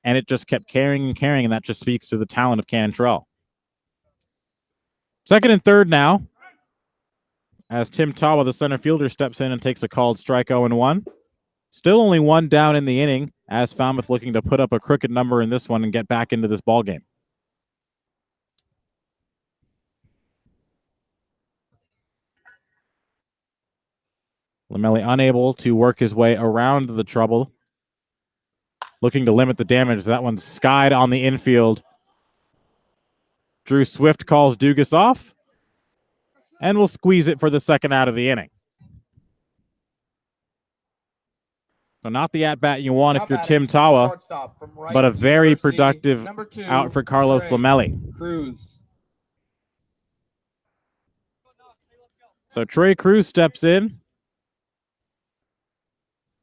and it just kept carrying and carrying, and that just speaks to the talent of Cantrell. 2nd and 3rd now, as Tim Tawa, the center fielder, steps in and takes a called strike 0-1. Still only 1 down in the inning, as Falmouth looking to put up a crooked number in this one and get back into this ball game. Lamelli unable to work his way around the trouble. Looking to limit the damage. That one's skied on the infield. Drew Swift calls Dugas off. And will squeeze it for the 2nd out of the inning. So not the at-bat you want if you're Tim Tawa, but a very productive out for Carlos Lamelli. Cruz. So Trey Cruz steps in.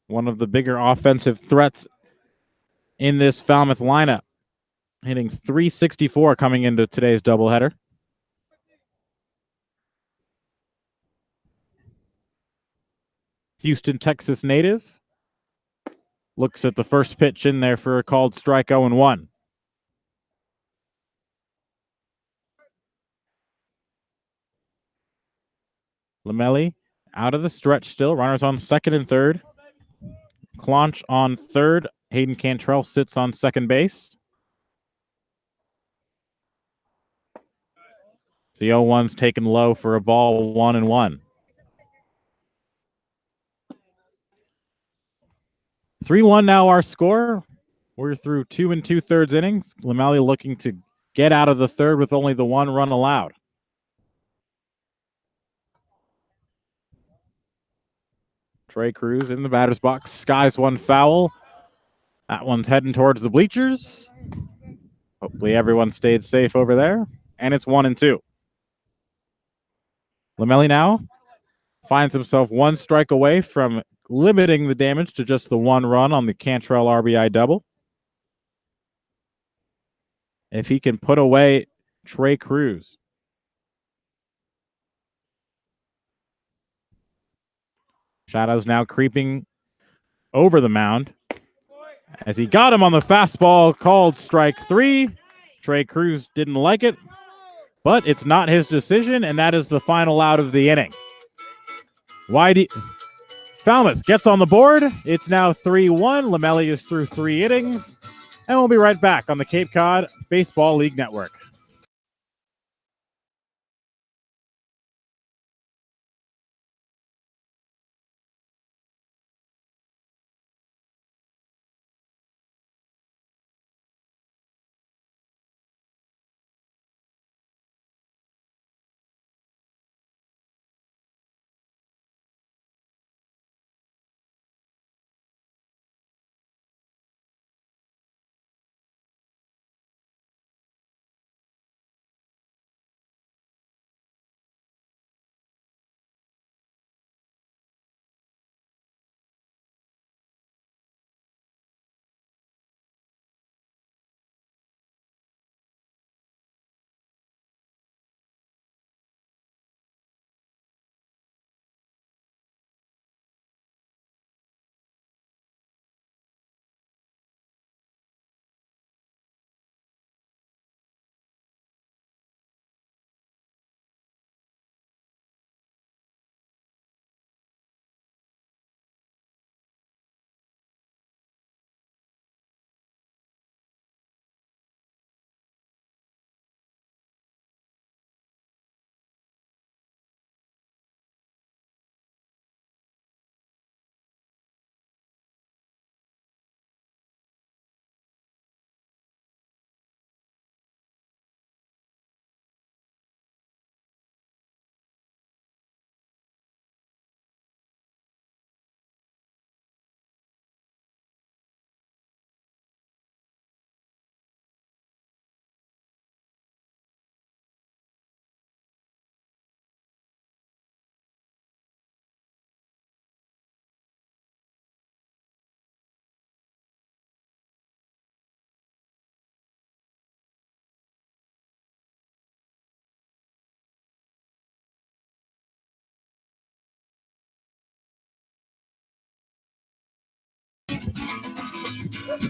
One of the bigger offensive threats in this Falmouth lineup. Hitting .364 coming into today's doubleheader. Houston, Texas native. Looks at the first pitch in there for a called strike 0-1. Lamelli out of the stretch still. Runners on 2nd and 3rd. Clonch on 3rd. Hayden Cantrell sits on 2nd base. The 0-1's taken low for a ball, 1-1. 3-1 now our score. We're through 2 2/3 innings. Lamelli looking to get out of the third with only the 1 run allowed. Trey Cruz in the batter's box. Skies one foul. That one's heading towards the bleachers. Hopefully everyone stayed safe over there. And it's 1-2. Lamelli now finds himself 1 strike away from limiting the damage to just the 1 run on the Cantrell RBI double. If he can put away Trey Cruz. Shadows now creeping over the mound as he got him on the fastball, called strike 3. Trey Cruz didn't like it, but it's not his decision, and that is the final out of the inning. Falmouth gets on the board. It's now 3-1. Lamelli is through 3 innings, and we'll be right back on the Cape Cod Baseball League Network.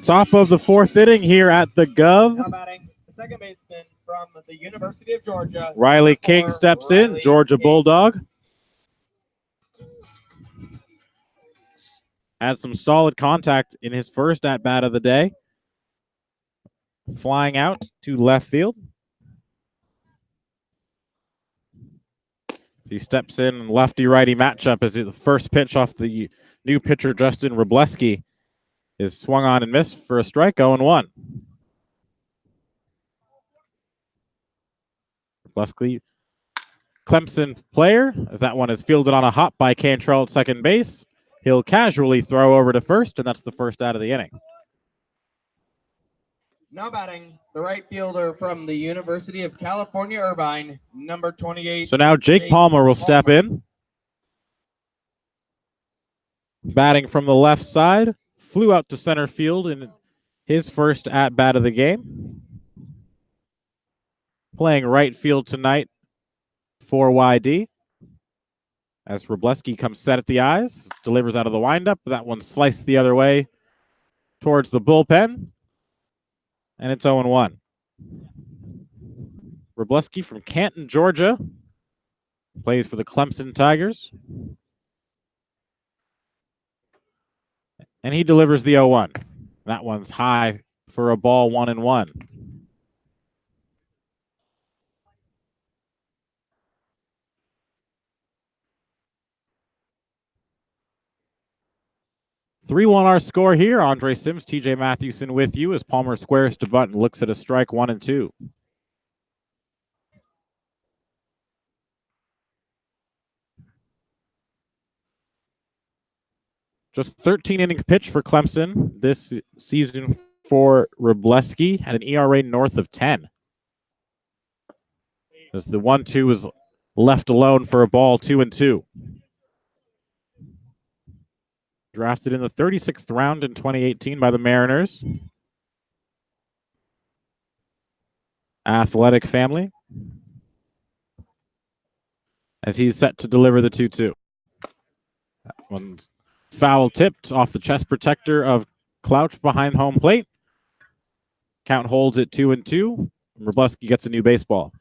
Top of the 4th inning here at the Gov. Now batting, the second baseman from the University of Georgia. Riley King steps in, Georgia Bulldog. Had some solid contact in his first at-bat of the day. Flying out to left field. He steps in lefty-righty matchup as the first pitch off the new pitcher, Justin Robleski, is swung on and missed for a strike, 0-1. Robleski, Clemson player, as that one is fielded on a hop by Cantrell at second base. He'll casually throw over to first, and that's the first out of the inning. Now batting, the right fielder from the University of California, Irvine, number 28. So now Jake Palmer will step in. Batting from the left side, flew out to center field in his first at-bat of the game. Playing right field tonight for YD. As Robleski comes set at the eyes, delivers out of the windup. That one sliced the other way towards the bullpen. And it's 0-1. Robleski from Canton, Georgia. Plays for the Clemson Tigers. And he delivers the 0-1. That one's high for a ball, 1-1. 3-1 our score here. Andre Sims, TJ Mathewson with you as Palmer squares to bunt and looks at a strike 1-2. Just 13 innings pitched for Clemson this season for Wrobleski, had an ERA north of 10. As the 1-2 was left alone for a ball, 2-2. Drafted in the 36th round in 2018 by the Mariners. Athletic family. As he's set to deliver the 2-2. That one's foul tipped off the chest protector of Clouch behind home plate. Count holds at 2-2. Wrobleski gets a new baseball.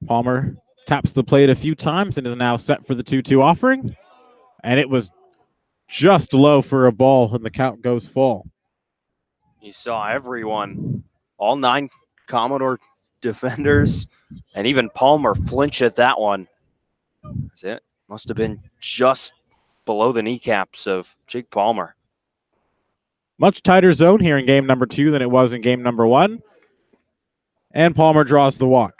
Palmer taps the plate a few times and is now set for the 2-2 offering. And it was just low for a ball, and the count goes full. You saw everyone, all 9 Commodore defenders, and even Palmer flinch at that one. That's it. Must have been just below the kneecaps of Jake Palmer. Much tighter zone here in game number 2 than it was in game number 1. And Palmer draws the walk.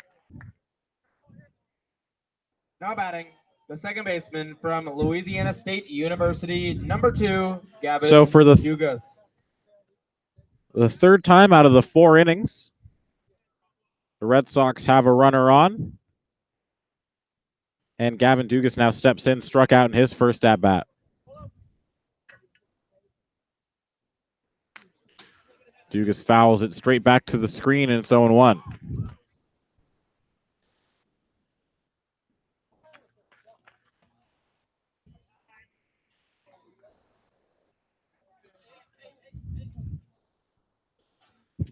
Now batting, the second baseman from Louisiana State University, number 2, Gavin So for the Dugas. The third time out of the 4 innings, the Red Sox have a runner on. And Gavin Dugas now steps in, struck out in his first at-bat. Dugas fouls it straight back to the screen, and it's 0-1.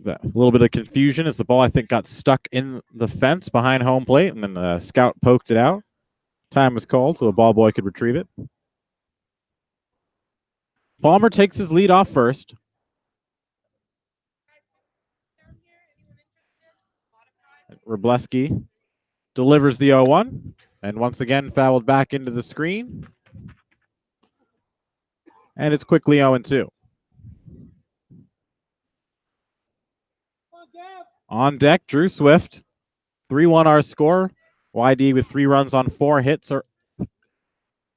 A little bit of confusion as the ball, I think, got stuck in the fence behind home plate, and then the scout poked it out. Time was called so the ball boy could retrieve it. Palmer takes his lead off first. Wrobleski delivers the 0-1, and once again fouled back into the screen. And it's quickly 0-2. On deck, Drew Swift. 3-1 our score. YD with 3 runs on 4 hits.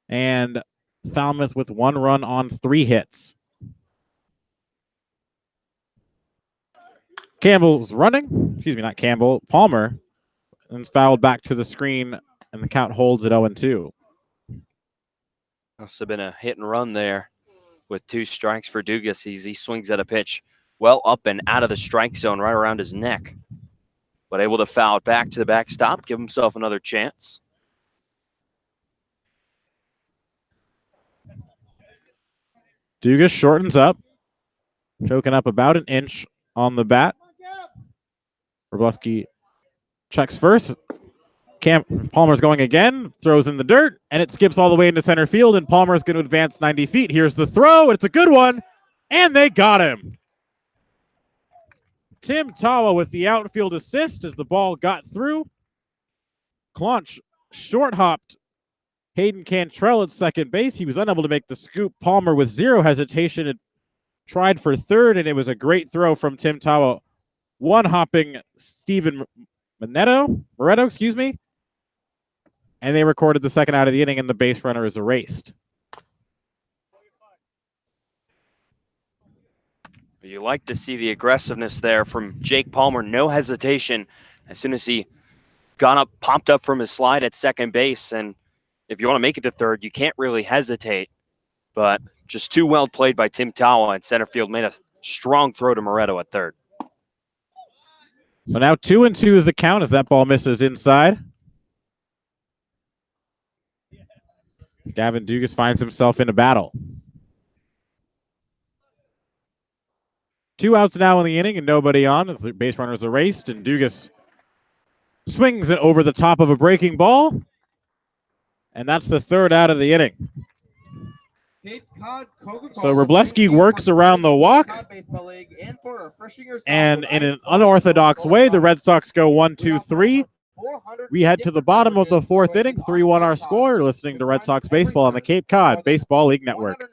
And Falmouth with 1 run on 3 hits. Campbell's running. Excuse me, not Campbell. Palmer. And it's fouled back to the screen, and the count holds at 0-2. Must have been a hit and run there with 2 strikes for Dugas. He swings at a pitch well up and out of the strike zone, right around his neck. But able to foul it back to the backstop, give himself another chance. Dugas shortens up, choking up about an inch on the bat. Wrobleski checks first. Palmer's going again, throws in the dirt, and it skips all the way into center field, and Palmer's going to advance 90 feet. Here's the throw. It's a good one, and they got him. Tim Tawa with the outfield assist as the ball got through. Clonch short-hopped Hayden Cantrell at second base. He was unable to make the scoop. Palmer with 0 hesitation had tried for third, and it was a great throw from Tim Tawa. One-hopping Steven Moretto, excuse me. And they recorded the second out of the inning, and the base runner is erased. You like to see the aggressiveness there from Jake Palmer. No hesitation as soon as he popped up from his slide at second base. And if you want to make it to third, you can't really hesitate. But just too well played by Tim Tawa in center field. Made a strong throw to Moretto at third. So now 2-2 is the count as that ball misses inside. Gavin Dugas finds himself in a battle. 2 outs now in the inning and nobody on as the base runner is erased, and Dugas swings it over the top of a breaking ball. And that's the third out of the inning. Cape Cod Coca-Cola. So Wrobleski works around the walk. And in an unorthodox way, the Red Sox go 1-2-3. We head to the bottom of the fourth inning, 3-1 our score. You're listening to Red Sox Baseball on the Cape Cod Baseball League Network.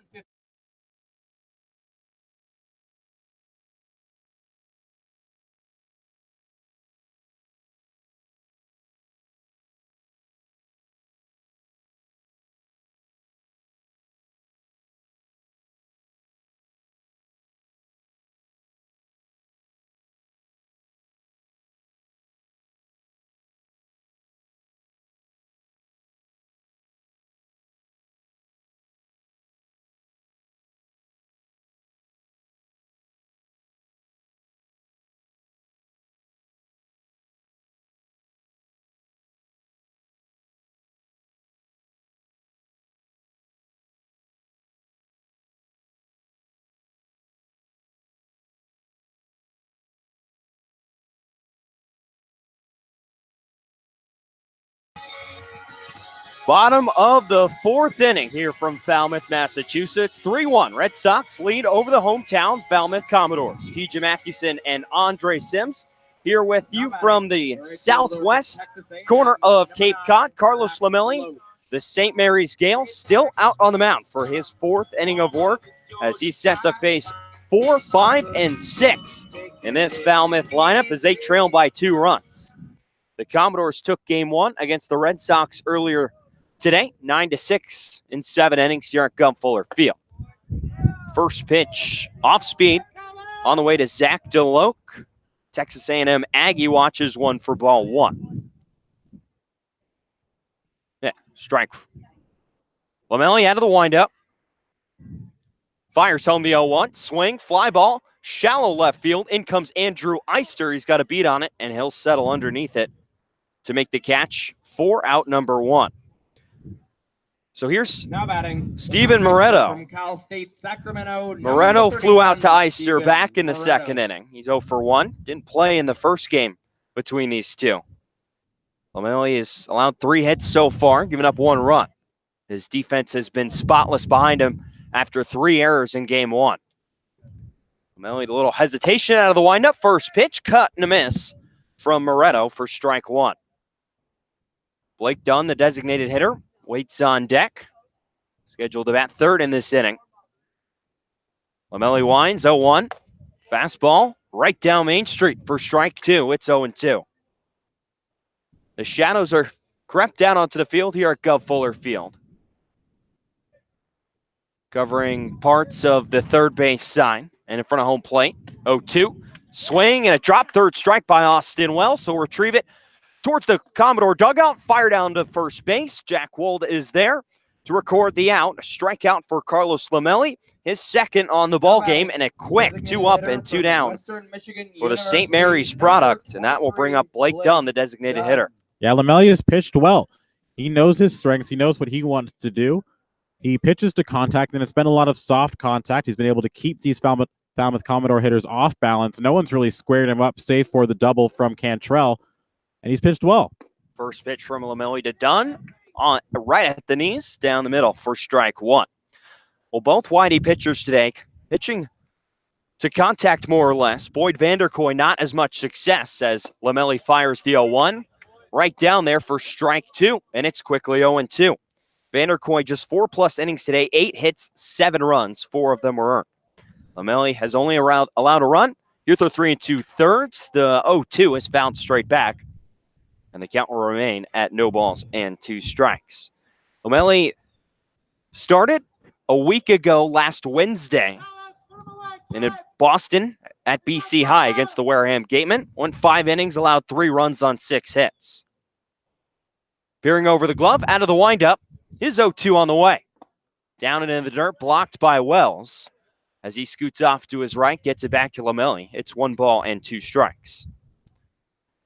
Bottom of the fourth inning here from Falmouth, Massachusetts. 3-1. Red Sox lead over the hometown Falmouth Commodores. TJ Mathewson and Andre Sims here with you from the southwest corner of Cape Cod. Carlos Lamelli, the St. Mary's Gale, still out on the mound for his fourth inning of work as he's set to face 4, 5, and 6 in this Falmouth lineup as they trail by 2 runs. The Commodores took game 1 against the Red Sox earlier today, 9-6 in 7 innings here at Gov Fuller Field. First pitch off speed on the way to Zach DeLoach. Texas A&M Aggie watches one for ball 1. Yeah, strike. Lamelli out of the windup. Fires home the 0-1. Swing, fly ball, shallow left field. In comes Andrew Eister. He's got a beat on it, and he'll settle underneath it to make the catch for out number 1. So here's now batting Steven Moretto. From Cal State Sacramento. Moretto flew out to Eister back in the second inning. He's 0 for 1. Didn't play in the first game between these two. Lamelli has allowed 3 hits so far, giving up 1 run. His defense has been spotless behind him after 3 errors in game 1. Lamelli, a little hesitation out of the windup. First pitch, cut and a miss from Moretto for strike 1. Blake Dunn, the designated hitter, waits on deck. Scheduled to bat third in this inning. Lamelli winds, 0-1. Fastball right down Main Street for strike 2. It's 0-2. The shadows are crept down onto the field here at Gov Fuller Field. Covering parts of the third base sign and in front of home plate. 0-2. Swing and a drop, third strike by Austin Wells. So retrieve it towards the Commodore dugout, fire down to first base. Jack Wold is there to record the out. A strikeout for Carlos Lamelli, his second on the ball game, and a quick 2 up and 2 down for the St. Mary's product, and that will bring up Blake Dunn, the designated hitter. Yeah, Lamelli has pitched well. He knows his strengths. He knows what he wants to do. He pitches to contact, and it's been a lot of soft contact. He's been able to keep these Falmouth Commodore hitters off balance. No one's really squared him up, save for the double from Cantrell. And he's pitched well. First pitch from Lamelli to Dunn, on right at the knees, down the middle for strike 1. Well, both Whitey pitchers today pitching to contact more or less. Boyd Vanderkoy not as much success as Lamelli fires the 0-1 right down there for strike 2, and it's quickly 0-2. Vanderkoy just 4+ innings today, 8 hits, 7 runs, 4 of them were earned. Lamelli has only allowed a run. Here through 3 2/3. The 0-2 is fouled straight back, and the count will remain at no balls and 2 strikes. Lamelli started a week ago last Wednesday in Boston at BC High against the Wareham Gatemen. Went 5 innings, allowed 3 runs on 6 hits. Peering over the glove, out of the windup, his 0-2 on the way. Down and in the dirt, blocked by Wells. As he scoots off to his right, gets it back to Lamelli. It's 1 ball and 2 strikes.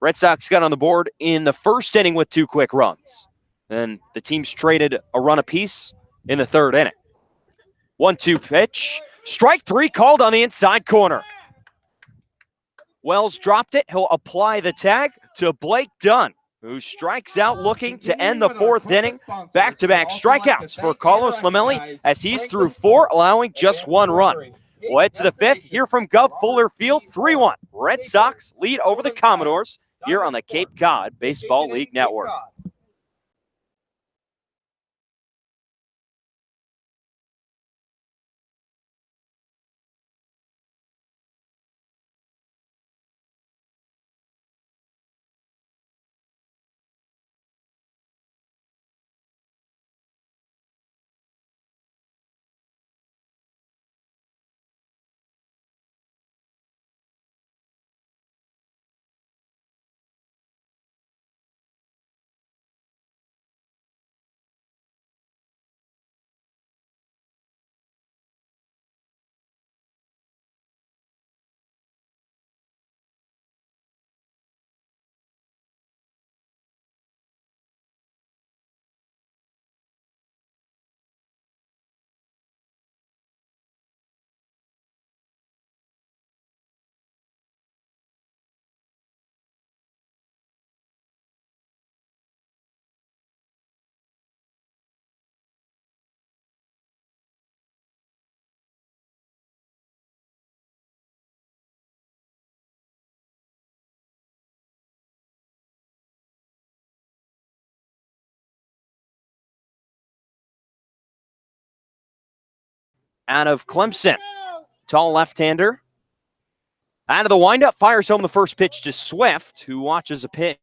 Red Sox got on the board in the first inning with 2 quick runs. Then the teams traded a run apiece in the third inning. 1-2 pitch. Strike 3 called on the inside corner. Wells dropped it. He'll apply the tag to Blake Dunn, who strikes out looking to end the fourth inning. Back-to-back strikeouts for Carlos Lamelli as he's through 4, allowing just 1 run. We'll head to the 5th, hear from Gov Fuller Field, 3-1. Red Sox lead over the Commodores here on the Cape Cod Baseball League Network. Out of Clemson, tall left-hander. Out of the windup, fires home the first pitch to Swift, who watches a pitch.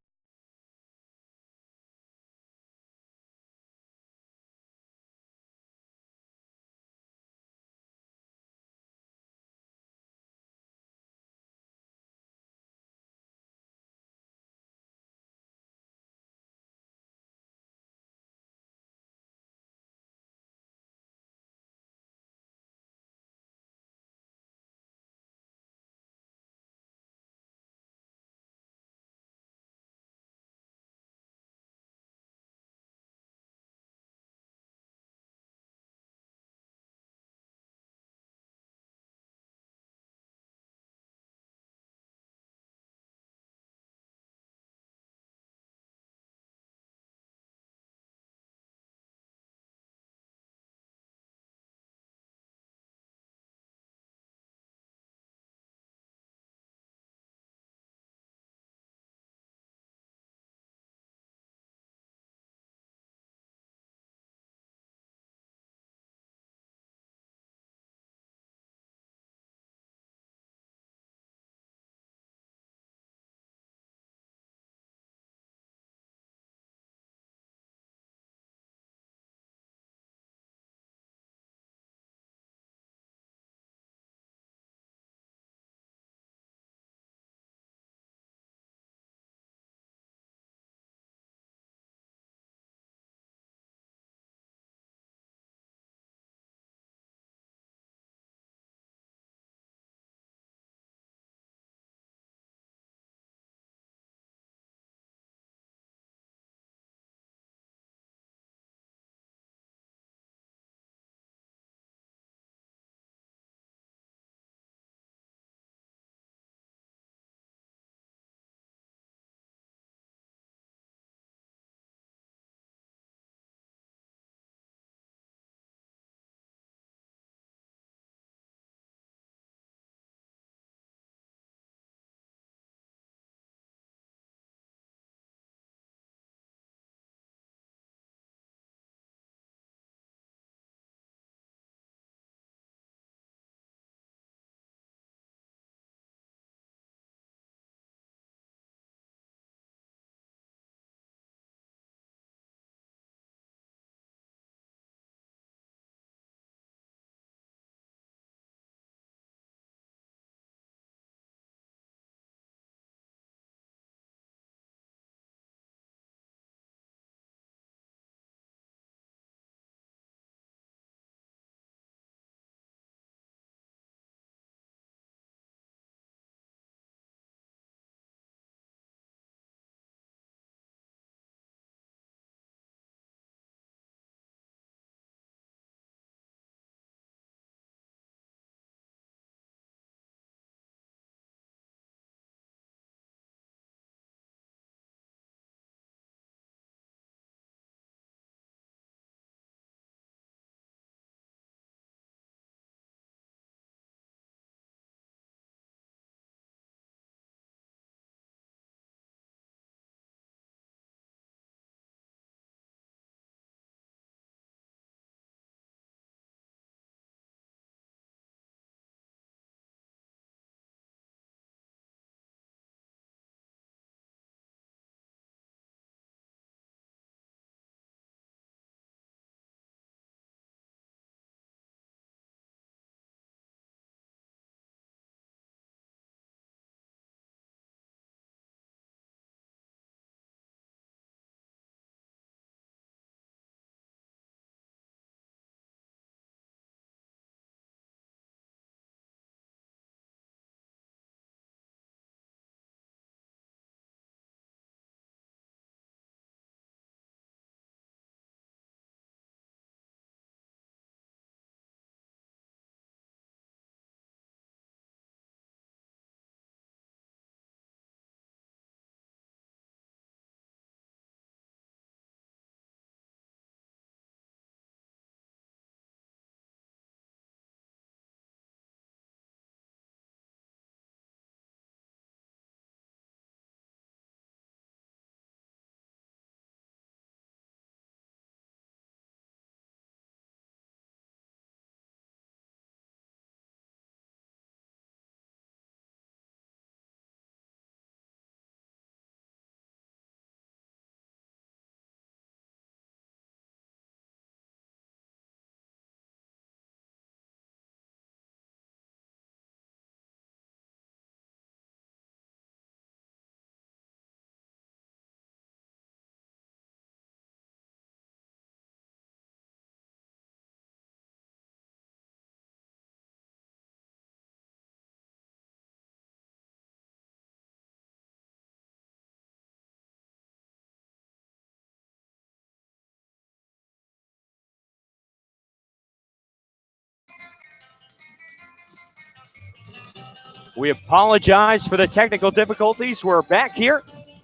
We apologize for the technical difficulties. We're back here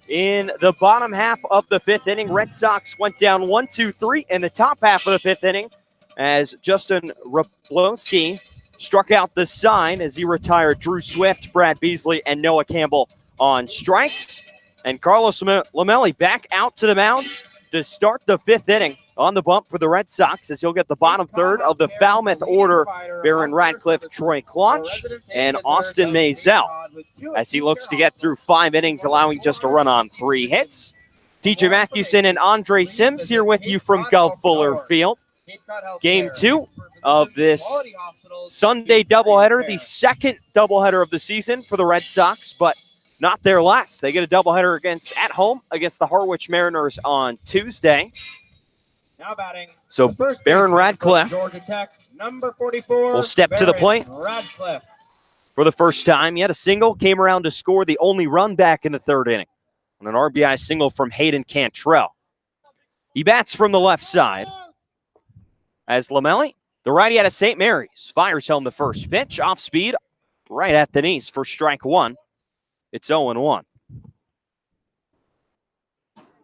in the bottom half of the 5th inning. Red Sox went down 1-2-3 in the top half of the 5th inning as Justin Rablowski struck out the sign as he retired Drew Swift, Brad Beasley, and Noah Campbell on strikes. And Carlos Lamelli back out to the mound to start the 5th inning on the bump for the Red Sox as he'll get the bottom third of the Falmouth order. Baron Radcliffe, Troy Claunch, and Austin Mazel as he looks to get through 5 innings, allowing just a run on 3 hits. TJ Mathewson and Andre Sims here with you from Gov Fuller Field. Game 2 of this Sunday doubleheader, the second doubleheader of the season for the Red Sox, but not their last. They get a doubleheader at home against the Harwich Mariners on Tuesday. Now batting. So Baron Radcliffe Georgia Tech, number 44, will step to the plate Radcliffe. for the first time. He had a single, came around to score the only run back in the 3rd inning on an RBI single from Hayden Cantrell. He bats from the left side as Lamelli, the righty out of St. Mary's, fires home the first pitch, off speed, right at the knees for strike 1. It's 0-1.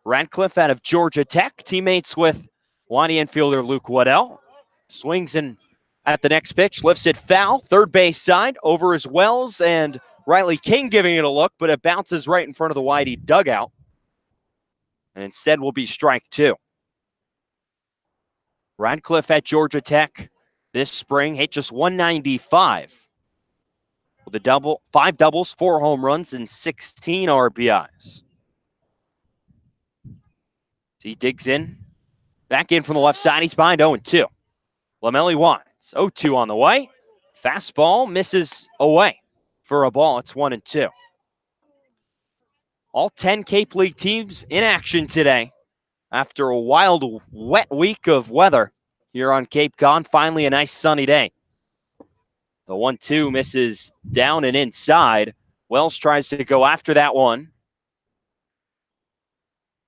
Radcliffe out of Georgia Tech, teammates with Wadi infielder Luke Waddell. Swings in at the next pitch, lifts it foul, third base side, over as Wells and Riley King giving it a look, but it bounces right in front of the Wadi dugout. And instead will be strike 2. Radcliffe at Georgia Tech this spring hit just 195. With a 5 doubles, 4 home runs, and 16 RBIs. He digs in. Back in from the left side. He's behind 0-2. Lamelli winds. 0-2 on the way. Fastball misses away for a ball. It's 1-2. All 10 Cape League teams in action today after a wild, wet week of weather here on Cape Cod. Finally, a nice sunny day. The 1-2 misses down and inside. Wells tries to go after that one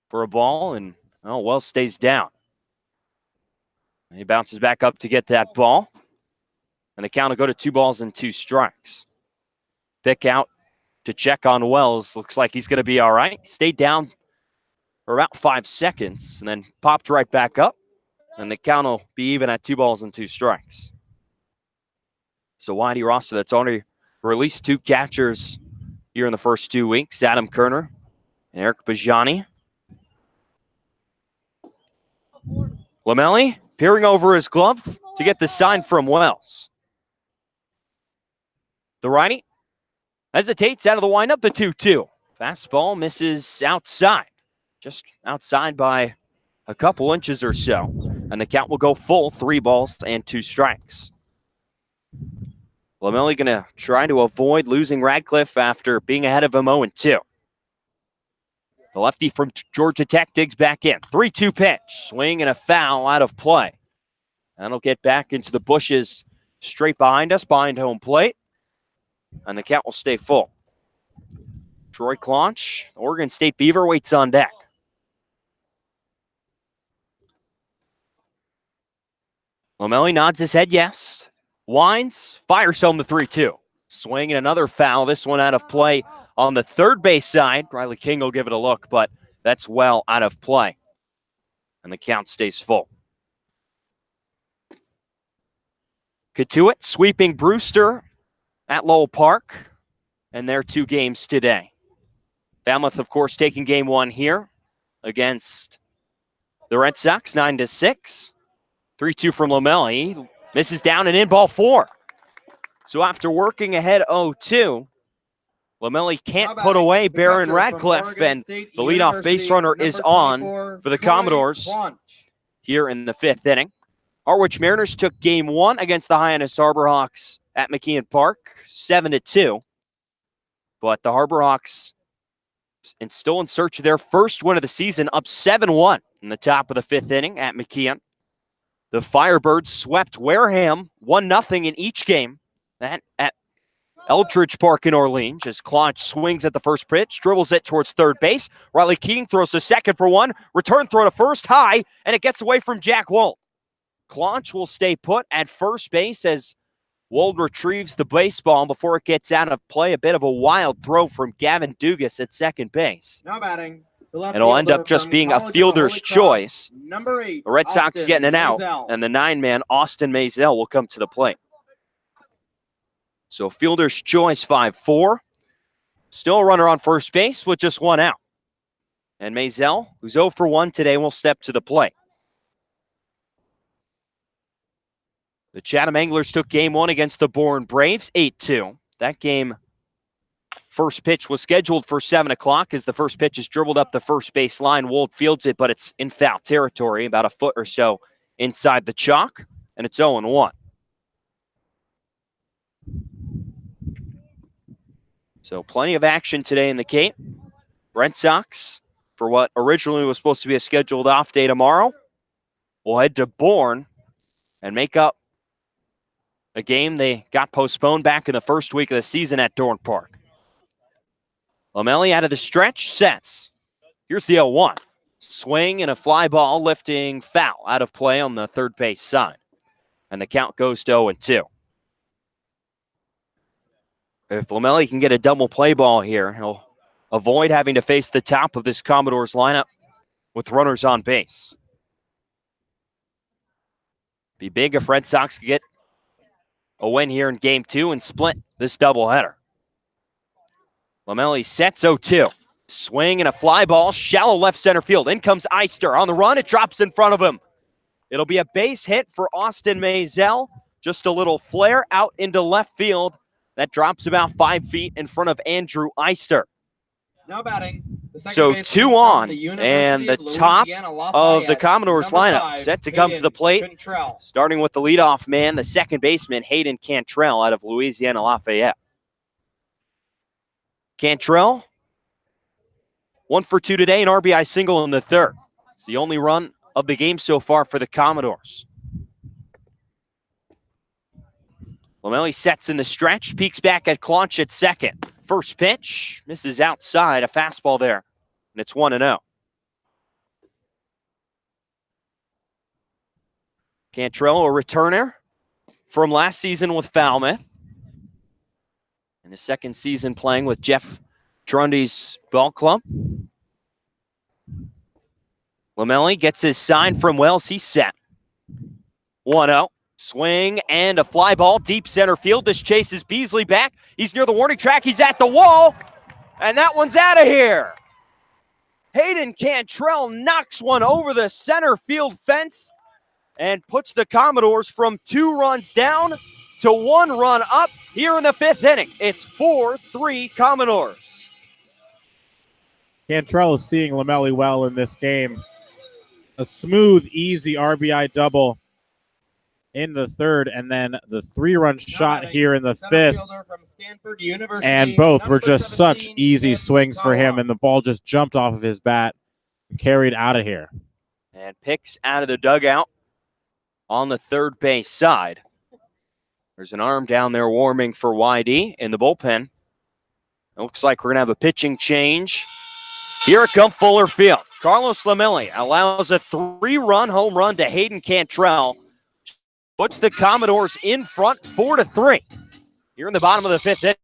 for a ball, and Wells stays down. He bounces back up to get that ball, and the count will go to 2 balls and 2 strikes. Pick out to check on Wells. Looks like he's going to be all right. Stayed down for about 5 seconds, and then popped right back up, and the count will be even at 2 balls and 2 strikes. So Wadi roster that's already released 2 catchers here in the first 2 weeks. Adam Kerner and Eric Bajani. Lamelli peering over his glove to get the sign from Wells. The righty hesitates out of the windup, the 2-2. Fastball misses outside. Just outside by a couple inches or so. And the count will go full, 3 balls and 2 strikes. Lamelli going to try to avoid losing Radcliffe after being ahead of him 0-2. The lefty from Georgia Tech digs back in. 3-2 pitch. Swing and a foul out of play. That'll get back into the bushes straight behind us, behind home plate. And the count will stay full. Troy Claunch, Oregon State Beaver, waits on deck. Lamelli nods his head yes. Winds, fires home the 3-2. Swing and another foul. This one out of play on the third base side. Riley King will give it a look, but that's well out of play. And the count stays full. Katuitt sweeping Brewster at Lowell Park. And their 2 games today. Falmouth, of course, taking game 1 here against the Red Sox, 9-6. 3-2 from Lamelli. Misses down and in, ball 4. So after working ahead 0-2, Lamelli can't put away Baron Radcliffe, and the leadoff base runner is on for the Commodores here in the 5th inning. Harwich Mariners took game 1 against the Hyannis Harborhawks at McKeon Park, 7-2. But the Harborhawks still in search of their first win of the season, up 7-1 in the top of the 5th inning at McKeon. The Firebirds swept Wareham 1-0 in each game at Eldridge Park in Orleans as Claunch swings at the first pitch, dribbles it towards third base. Riley King throws to second for 1, return throw to first high, and it gets away from Jack Wolt. Claunch will stay put at first base as Wold retrieves the baseball before it gets out of play. A bit of a wild throw from Gavin Dugas at second base. Now batting. It'll end up just being a fielder's choice. Number 8. The Red Sox Austin getting an out, Maisel. and the 9-man Austin Maisel will come to the plate. So fielder's choice 5-4. Still a runner on first base with just one out. And Maisel, who's 0 for 1 today, will step to the plate. The Chatham Anglers took game 1 against the Bourne Braves, 8-2. That game, first pitch was scheduled for 7 o'clock as the first pitch is dribbled up the first base line. Wold fields it, but it's in foul territory, about a foot or so inside the chalk, and it's 0-1. So plenty of action today in the Cape. Red Sox, for what originally was supposed to be a scheduled off day tomorrow, will head to Bourne and make up a game they got postponed back in the first week of the season at Dorn Park. Lamelli out of the stretch, sets. Here's the 0-1. Swing and a fly ball lifting foul out of play on the third base side. And the count goes to 0-2. If Lamelli can get a double play ball here, he'll avoid having to face the top of this Commodores lineup with runners on base. Be big if Red Sox could get a win here in game 2 and split this doubleheader. Lamelli sets 0-2. Swing and a fly ball, shallow left center field. In comes Eister on the run. It drops in front of him. It'll be a base hit for Austin Maisel. Just a little flare out into left field. That drops about 5 feet in front of Andrew Eister. Now batting. So 2 on, and the top of the Commodores lineup set to come to the plate, starting with the leadoff man, the second baseman, Hayden Cantrell out of Louisiana Lafayette. Cantrell, 1 for 2 today, an RBI single in the third. It's the only run of the game so far for the Commodores. Lamelli sets in the stretch, peeks back at Claunch at second. First pitch, misses outside, a fastball there, and it's 1-0. Cantrell, a returner from last season with Falmouth. In his second season playing with Jeff Trundy's ball club. Lamelli gets his sign from Wells. He's set. 1-0. Swing and a fly ball deep center field. This chases Beasley back. He's near the warning track. He's at the wall. And that one's out of here. Hayden Cantrell knocks one over the center field fence and puts the Commodores from 2 runs down to 1 run up here in the 5th inning. It's 4-3 Commodores. Cantrell is seeing Lamelli well in this game. A smooth, easy RBI double in the third, and then the 3-run shot here in the 5th. And both were just such easy swings for him, and the ball just jumped off of his bat and carried out of here. And picks out of the dugout on the third base side. There's an arm down there warming for YD in the bullpen. It looks like we're going to have a pitching change. Here it comes Fuller Field. Carlos Lamelli allows a 3-run home run to Hayden Cantrell. Puts the Commodores in front 4-3. Here in the bottom of the 5th inning.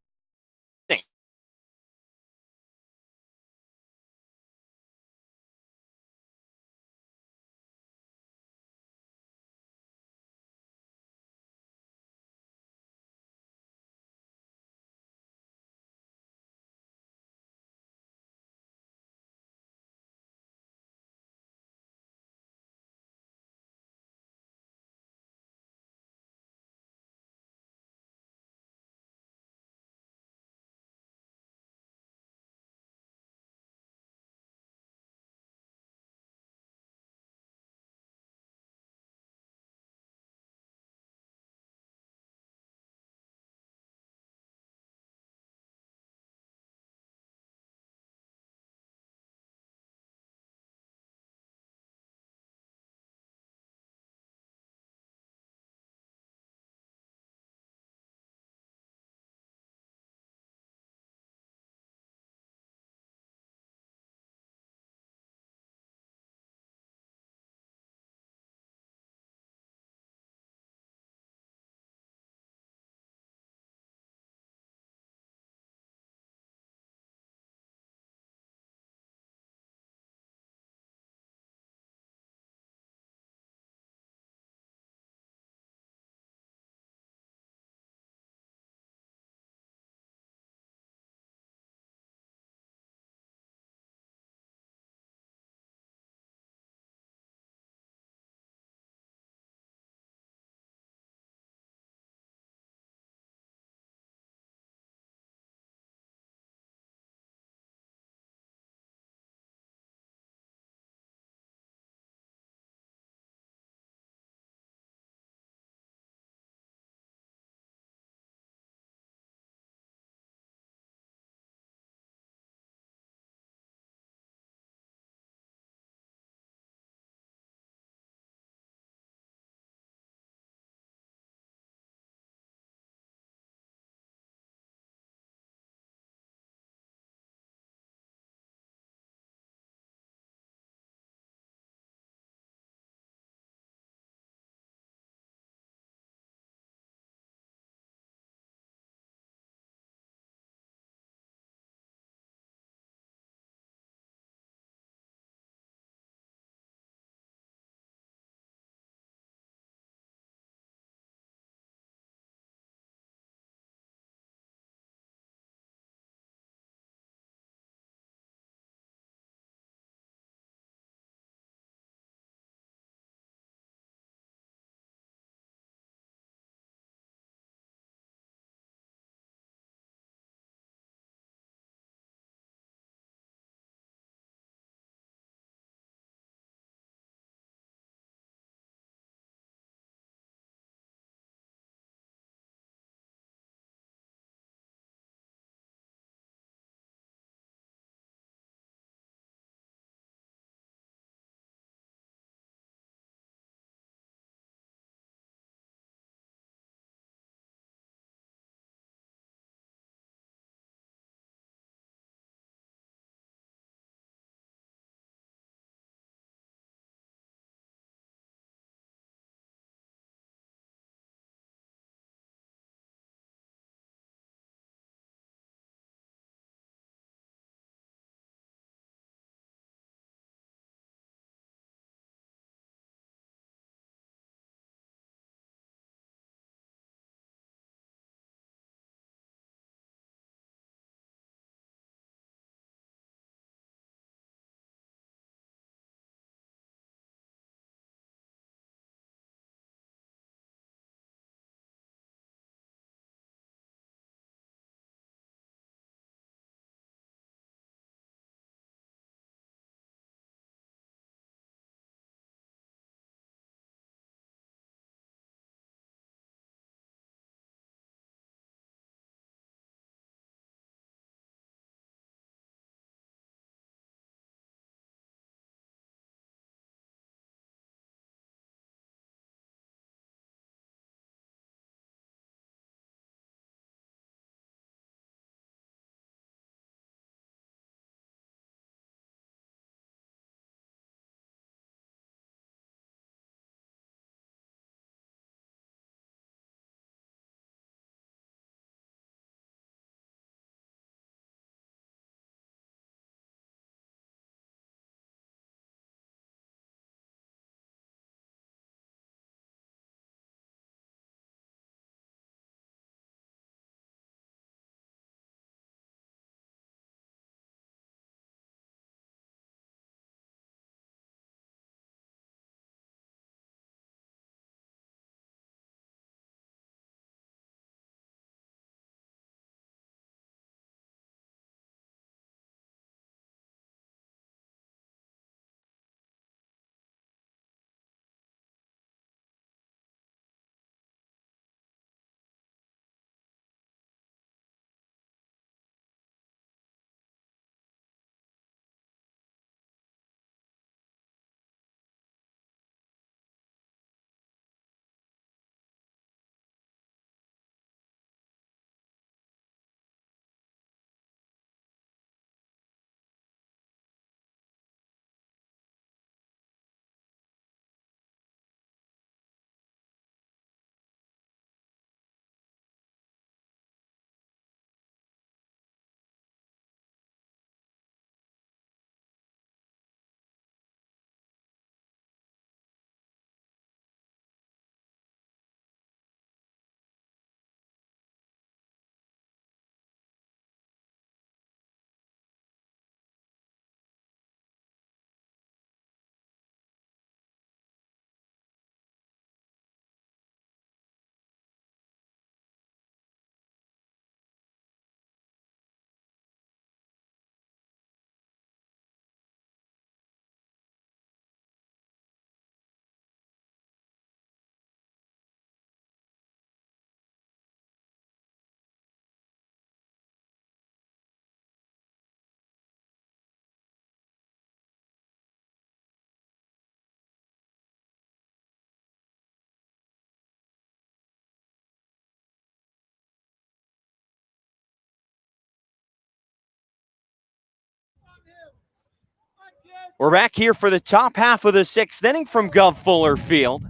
We're back here for the top half of the sixth inning from Gov Fuller Field.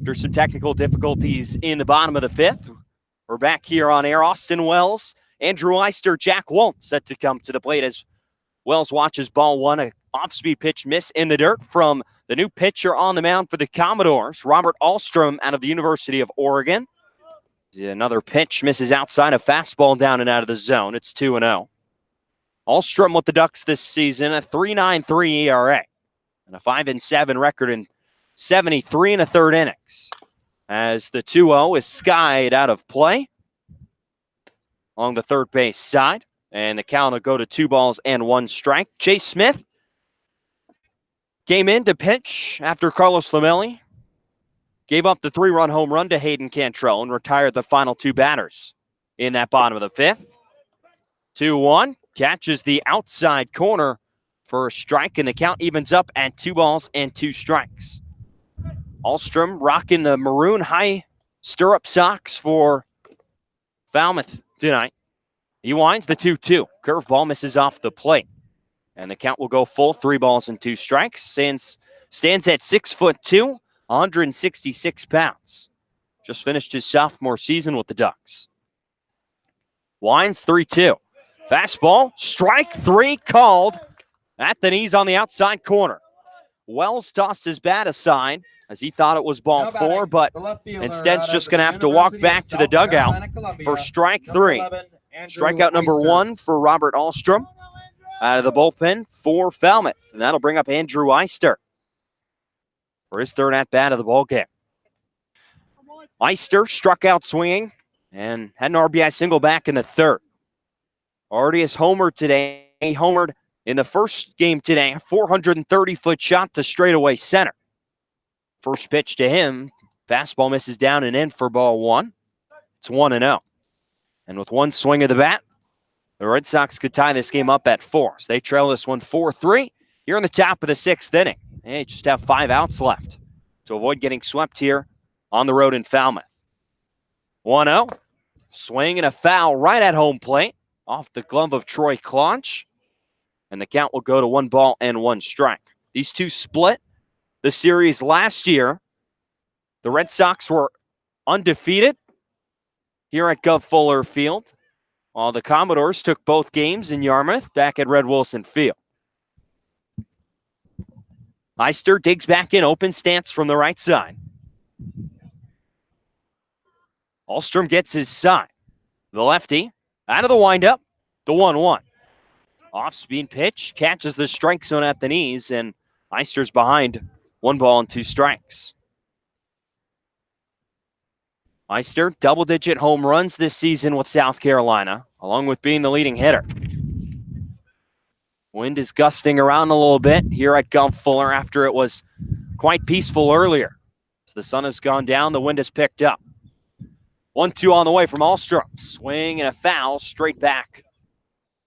There's some technical difficulties in the bottom of the fifth. We're back here on air. Austin Wells, Andrew Eister, Jack Walt set to come to the plate as Wells watches ball one, a off-speed pitch miss in the dirt from the new pitcher on the mound for the Commodores, Robert Ahlstrom out of the University of Oregon. Another pitch misses outside, a fastball down and out of the zone. It's 2-0. Ahlstrom with the Ducks this season, a 3.93 ERA and a 5-7 record in 73 1/3 innings. As the 2-0 is skied out of play along the third base side, and the count will go to 2-1 strike. Chase Smith came in to pitch after Carlos Lamelli gave up the 3-run home run to Hayden Cantrell and retired the final two batters in that bottom of the fifth. 2-1, catches the outside corner for a strike, and the count evens up at 2 strikes. Ahlstrom rocking the maroon high stirrup socks for Falmouth tonight. He winds the 2-2. Curveball misses off the plate. And the count will go full, 3 strikes. Stands at 6'2", 166 pounds. Just finished his sophomore season with the Ducks. Winds 3-2. Fastball, strike 3 called at the knees on the outside corner. Wells tossed his bat aside as he thought it was ball 4, but instead just going to have to walk back to the dugout for strike 3. Strikeout number 1 for Robert Ahlstrom out of the bullpen for Falmouth. And that'll bring up Andrew Eister for his third at-bat of the ballgame. Eister struck out swinging and had an RBI single back in the third. Already has homered today. He homered in the first game today, a 430-foot shot to straightaway center. First pitch to him, fastball misses down and in for ball 1. It's 1-0. And with one swing of the bat, the Red Sox could tie this game up at 4. So they trail this one 4-3 here in the top of the sixth inning. They just have 5 outs left to avoid getting swept here on the road in Falmouth. 1-0. Swing and a foul right at home plate off the glove of Troy Claunch. And the count will go to 1 strike. These two split the series last year. The Red Sox were undefeated here at Gov Fuller Field, while the Commodores took both games in Yarmouth back at Red Wilson Field. Eister digs back in, open stance from the right side. Ahlstrom gets his side. The lefty out of the windup, the 1-1. Off-speed pitch, catches the strike zone at the knees, and Eister's behind 1 strikes. Eister, double-digit home runs this season with South Carolina, along with being the leading hitter. Wind is gusting around a little bit here at Gov Fuller after it was quite peaceful earlier. As the sun has gone down, the wind has picked up. 1-2 on the way from Ahlstrom. Swing and a foul straight back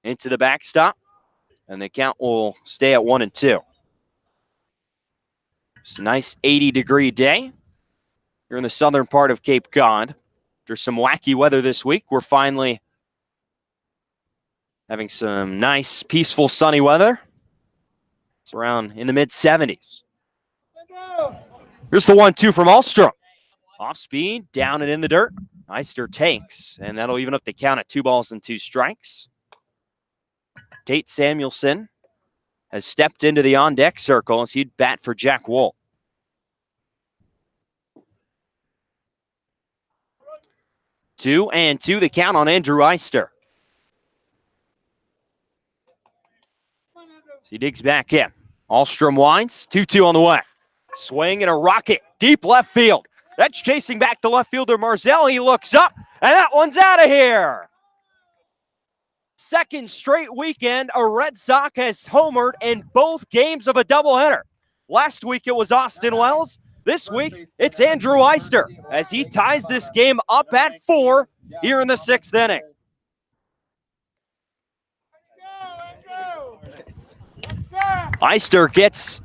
into the backstop. And the count will stay at 1-2. It's a nice 80-degree day here in the southern part of Cape Cod. There's some wacky weather this week. We're finally having some nice, peaceful, sunny weather. It's around in the mid-70s. Here's the 1-2 from Ahlstrom. Off speed, down and in the dirt. Eister takes, and that'll even up the count at 2 strikes. Tate Samuelson has stepped into the on-deck circle as he'd bat for Jack Wolt. Two and two, the count on Andrew Eister. He digs back in. Ahlstrom winds, 2-2 on the way. Swing and a rocket, deep left field. That's chasing back the left fielder, Marzell. He looks up, and that one's out of here. Second straight weekend, a Red Sox has homered in both games of a doubleheader. Last week, it was Austin Wells. This week, it's Andrew Eister as he ties this game up at 4 here in the sixth inning. Eister gets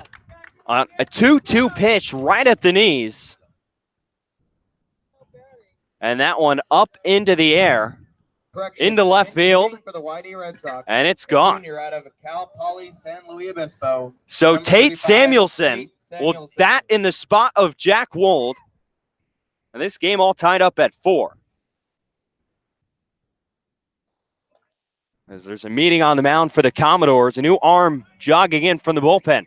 a 2-2 pitch right at the knees. And that one up into the air. into left field, for the YD Red Sox. and it's gone. Junior out of Cal Poly San Luis Obispo. So Number Tate 35, Samuelson Tate will Samuelson. bat in the spot of Jack Wold. And this game all tied up at 4. As there's a meeting on the mound for the Commodores, a new arm jogging in from the bullpen.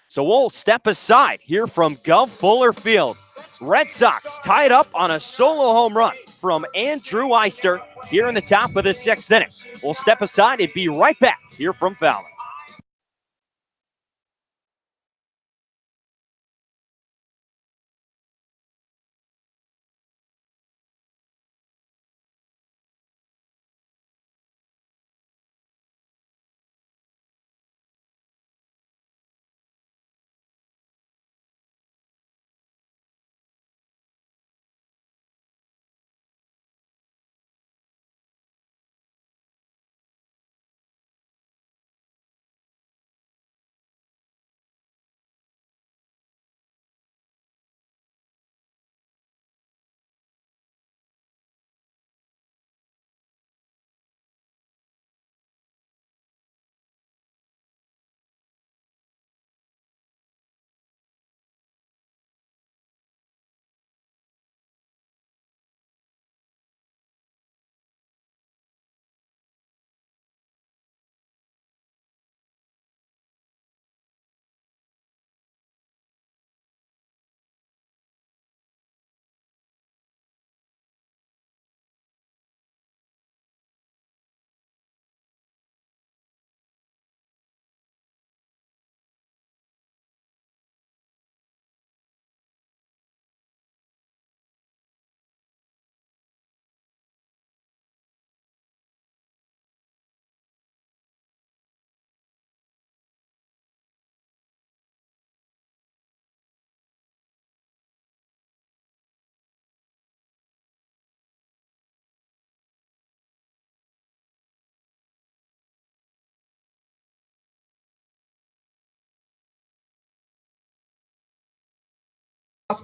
So we'll step aside here from Gov Fuller Field. Red Sox tied up on a solo home run from Andrew Eister here in the top of the 6th inning. We'll step aside and be right back here from Falmouth.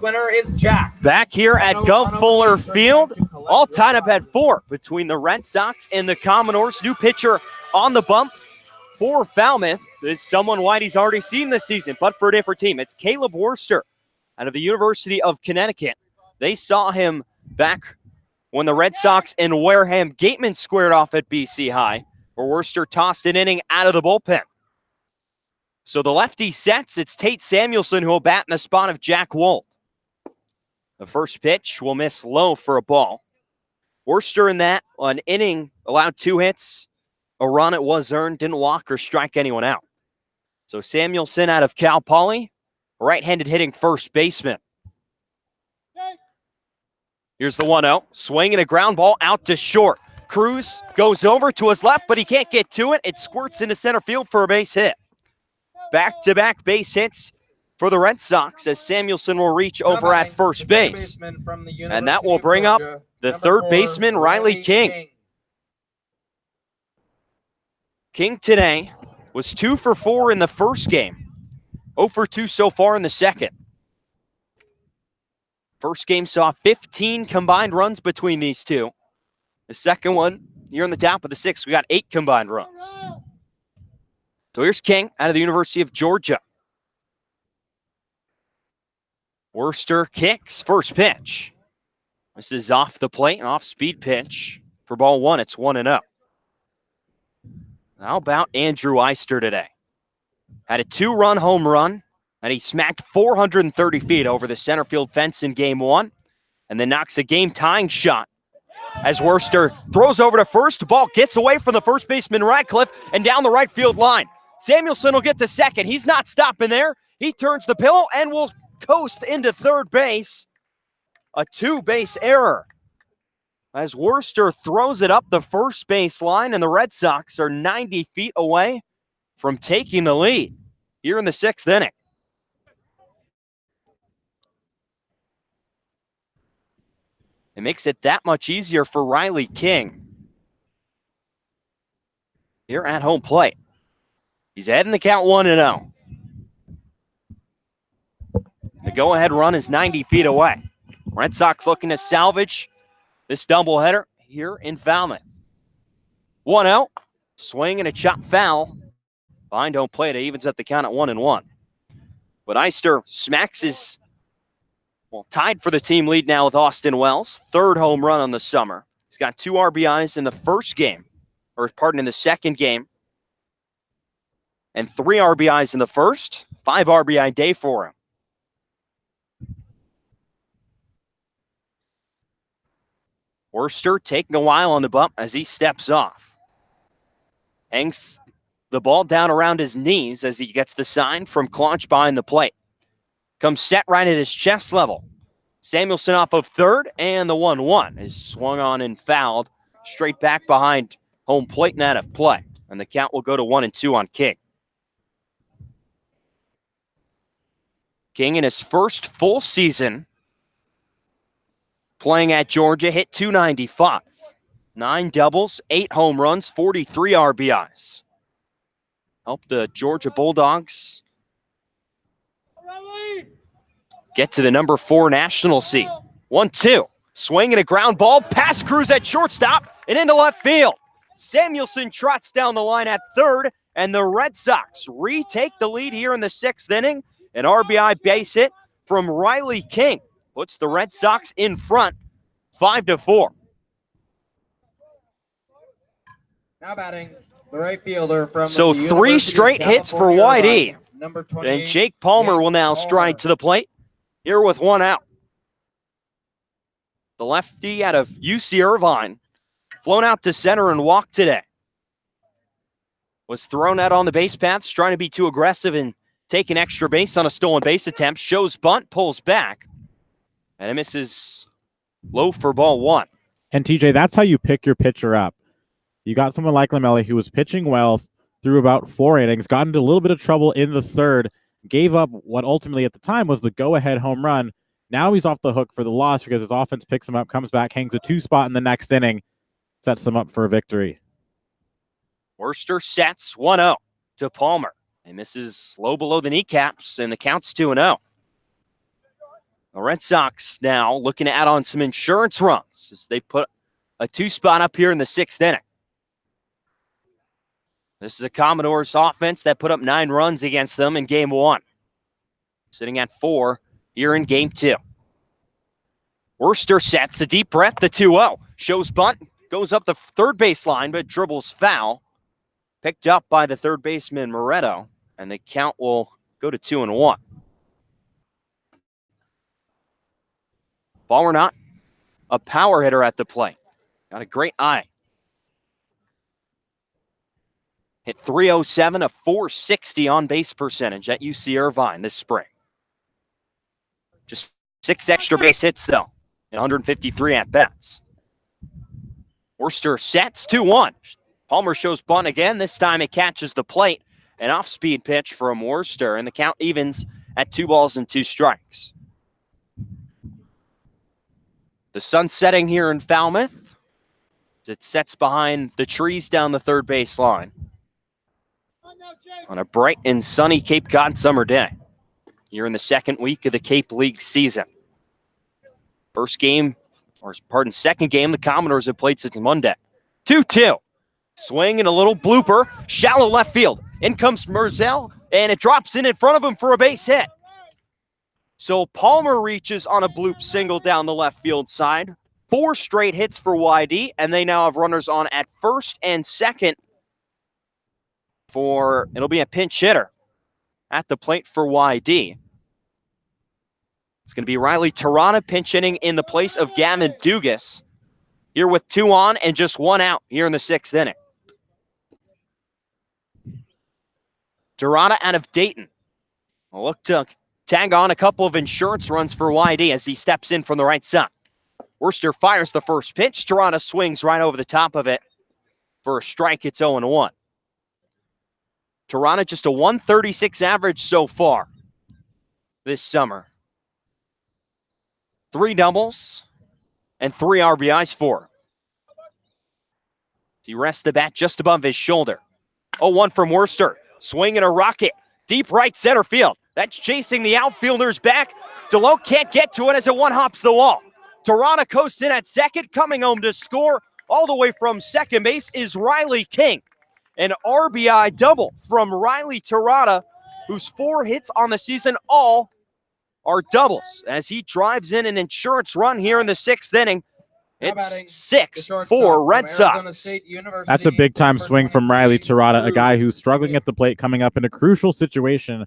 Winner is Jack. Back here at Gov Fuller Field, all tied up at 4 between the Red Sox and the Commodores. New pitcher on the bump for Falmouth. This is someone Whitey's already seen this season, but for a different team. It's Caleb Worster out of the University of Connecticut. They saw him back when the Red Sox and Wareham Gateman squared off at BC High, where Worster tossed an inning out of the bullpen. So the lefty sets. It's Tate Samuelson who will bat in the spot of Jack Wold. The first pitch will miss low for a ball. Worster in that, an inning, allowed 2 hits. A run, it was earned, didn't walk or strike anyone out. So Samuelson out of Cal Poly, right-handed hitting first baseman. Here's the 1-0. Swinging a ground ball out to short. Cruz goes over to his left, but he can't get to it. It squirts into center field for a base hit. Back-to-back base hits for the Red Sox as Samuelson will reach over at first base. And that will bring up the third baseman, Riley King. King today was 2 for 4 in the first game. 0 for 2 so far in the second. First game saw 15 combined runs between these two. The second one, here in the top of the 6th, we got 8 combined runs. So here's King out of the University of Georgia. Worster kicks, first pitch. This is off the plate, an off-speed pitch. For ball 1, it's 1-0. How about Andrew Eister today? Had a 2-run home run, and he smacked 430 feet over the center field fence in game 1, and then knocks a game-tying shot as Worster throws over to first. The ball gets away from the first baseman Radcliffe and down the right field line. Samuelson will get to second. He's not stopping there. He turns the pillow and will coast into third base. A 2-base error as Worster throws it up the first base line, and the Red Sox are 90 feet away from taking the lead here in the 6th inning. It makes it that much easier for Riley King here at home plate. He's ahead in the count 1-0. The go-ahead run is 90 feet away. Red Sox looking to salvage this doubleheader here in Falmouth. 1-0. Swing and a chop foul. Fine, don't play it. It evens up the count at 1-1. But Eister smacks his, tied for the team lead now with Austin Wells. 3rd home run on the summer. He's got 2 RBIs in the in the second game. And 3 RBIs in the first. 5 RBI day for him. Worcester taking a while on the bump as he steps off. Hangs the ball down around his knees as he gets the sign from Claunch behind the plate. Comes set right at his chest level. Samuelson off of third, and the 1-1 is swung on and fouled straight back behind home plate and out of play. And the count will go to 1-2 on King. King in his first full season playing at Georgia hit .295. 9 doubles, 8 home runs, 43 RBIs. Helped the Georgia Bulldogs get to the number 4 national seed. 1-2. Swing and a ground ball. Pass Cruz at shortstop and into left field. Samuelson trots down the line at third, and the Red Sox retake the lead here in the 6th inning. An RBI base hit from Riley King puts the Red Sox in front, 5-4. Now batting, the right fielder from so the 3 straight hits for YD. Number 28, and Jake Palmer will now stride to the plate here with 1 out. The lefty out of UC Irvine, flown out to center and walked today. Was thrown out on the base paths, trying to be too aggressive and take an extra base on a stolen base attempt. Shows bunt, pulls back, and it misses low for ball 1. And TJ, that's how you pick your pitcher up. You got someone like Lamelli who was pitching well through about 4 innings, got into a little bit of trouble in the 3rd, gave up what ultimately at the time was the go-ahead home run. Now he's off the hook for the loss because his offense picks him up, comes back, hangs a 2 spot in the next inning, sets them up for a victory. Worcester sets 1-0 to Palmer. He misses low below the kneecaps, and the count's 2-0. The Red Sox now looking to add on some insurance runs as they put a 2 spot up here in the 6th inning. This is a Commodores offense that put up 9 runs against them in Game 1. Sitting at 4 here in Game 2. Worcester sets a deep breath, the 2-0. Shows bunt, goes up the third base line, but dribbles foul. Picked up by the third baseman, Moretto, and the count will go to 2-1. Ball or not, a power hitter at the plate. Got a great eye. Hit .307, a .460 on-base percentage at UC Irvine this spring. Just 6 extra base hits, though, and 153 at-bats. Worcester sets 2-1. Palmer shows bunt again. This time it catches the plate. An off-speed pitch from Worcester, and the count evens at 2 balls and 2 strikes. The sun setting here in Falmouth as it sets behind the trees down the third base line on a bright and sunny Cape Cod summer day here in the 2nd week of the Cape League season. Second game the Commodores have played since Monday. 2-2. Swing and a little blooper. Shallow left field. In comes Merzel, and it drops in front of him for a base hit. So Palmer reaches on a bloop single down the left field side. 4 straight hits for YD, and they now have runners on at first and second it'll be a pinch hitter at the plate for YD. It's going to be Riley Tirana pinch hitting in the place of Gavin Dugas here with 2 on and just 1 out here in the 6th inning. Tirana out of Dayton. We'll look to tag on a couple of insurance runs for YD as he steps in from the right side. Worcester fires the first pitch. Tirana swings right over the top of it for a strike. It's 0-1. Tirana just a 136 average so far this summer. 3 doubles and 3 RBIs for him. He rests the bat just above his shoulder. 0-1 from Worcester. Swing and a rocket. Deep right center field. That's chasing the outfielders back. DeLoach can't get to it as it one-hops the wall. Tirana coasts in at second, coming home to score. all the way from second base is Riley King. An RBI double from Riley Tirada, whose 4 hits on the season all are doubles as he drives in an insurance run here in the 6th inning. It's 6-4 Red Sox. That's a big-time swing from Riley Tirada, a guy who's struggling at the plate, coming up in a crucial situation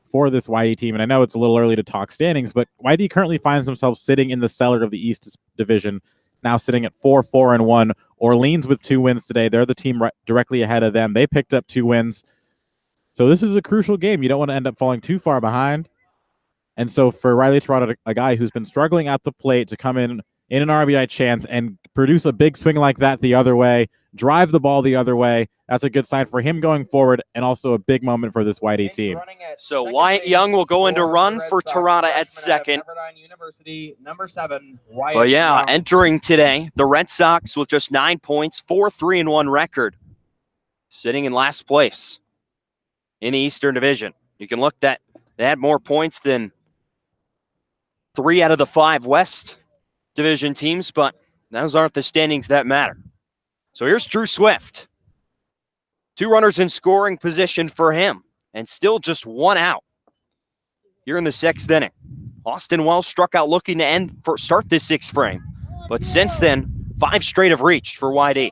for this YD team. And I know it's a little early to talk standings, but YD currently finds themselves sitting in the cellar of the East Division, now sitting at 4-4-1. Orleans with 2 wins today. They're the team directly ahead of them. They picked up 2 wins. So this is a crucial game. You don't want to end up falling too far behind. And so for Riley Tirada, a guy who's been struggling at the plate, to come in an RBI chance and produce a big swing like that the other way, drive the ball the other way, that's a good sign for him going forward, and also a big moment for this YD team. So Wyatt Young will go into run for Tirada at second. Number 7, But yeah, entering today, the Red Sox with just 9 points, 4-3-1 record, sitting in last place in the Eastern Division. You can look that they had more points than 3 out of the 5 West Division teams, but those aren't the standings that matter. So here's Drew Swift. 2 runners in scoring position for him, and still just 1 out here in the 6th inning. Austin Wells struck out looking to start this 6th frame, but since then, 5 straight have reached for YD.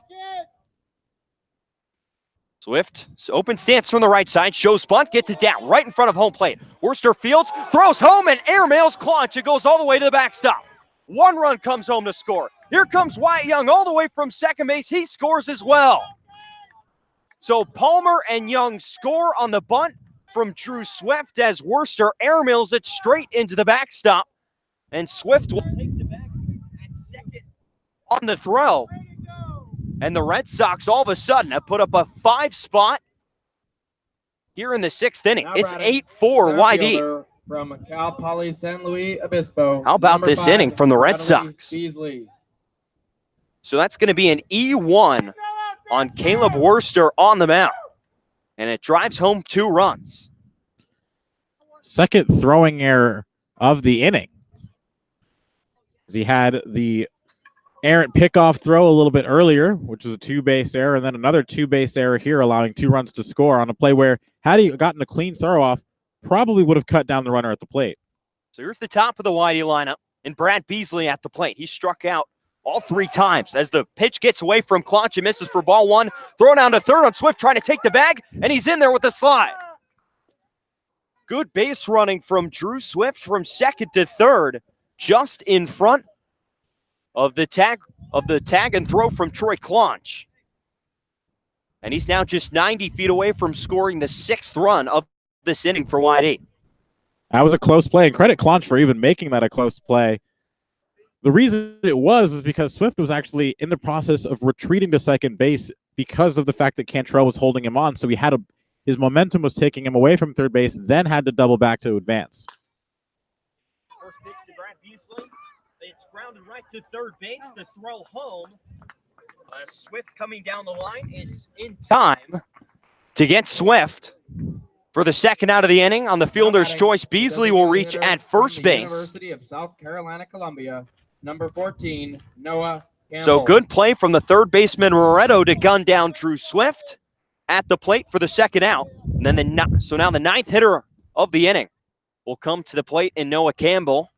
Swift, open stance from the right side, shows bunt, gets it down right in front of home plate. Worcester Fields throws home and airmails Clutch. It goes all the way to the backstop. 1 run comes home to score. Here comes Wyatt Young all the way from second base. He scores as well. So Palmer and Young score on the bunt from Drew Swift as Worcester airmails it straight into the backstop. And Swift will take the bag at second on the throw. And the Red Sox all of a sudden have put up a 5 spot here in the 6th inning. It's 8-4 YD. From Cal Poly San Luis Obispo. How about this 5, inning from the Red Bradley Sox? Beasley. So that's going to be an E1 on Caleb Worcester on the mound. And it drives home 2 runs. Second throwing error of the inning. He had the errant pickoff throw a little bit earlier, which was a 2-base error, and then another 2-base error here, allowing 2 runs to score on a play where, had he gotten a clean throw off, probably would have cut down the runner at the plate. So here's the top of the YD lineup, and Brad Beasley at the plate. He struck out all 3 times as the pitch gets away from Clutch and misses for ball 1. Throw down to third on Swift, trying to take the bag, and he's in there with a slide. Good base running from Drew Swift from second to third, just in front of the tag and throw from Troy Clutch. And he's now just 90 feet away from scoring the 6th run of this inning for YD. That was a close play, and credit Clutch for even making that a close play. The reason it was because Swift was actually in the process of retreating to second base because of the fact that Cantrell was holding him on. So his momentum was taking him away from third base, then had to double back to advance. First pitch to Brad Beasley. It's grounded right to third base. The throw home. Swift coming down the line. It's in time to get Swift for the 2nd out of the inning. On the fielder's choice, Beasley will reach at first base. University of South Carolina, Columbia, number 14, Noah Campbell. So good play from the third baseman Moretto to gun down Drew Swift at the plate for the 2nd out. And then now the 9th hitter of the inning will come to the plate in Noah Campbell.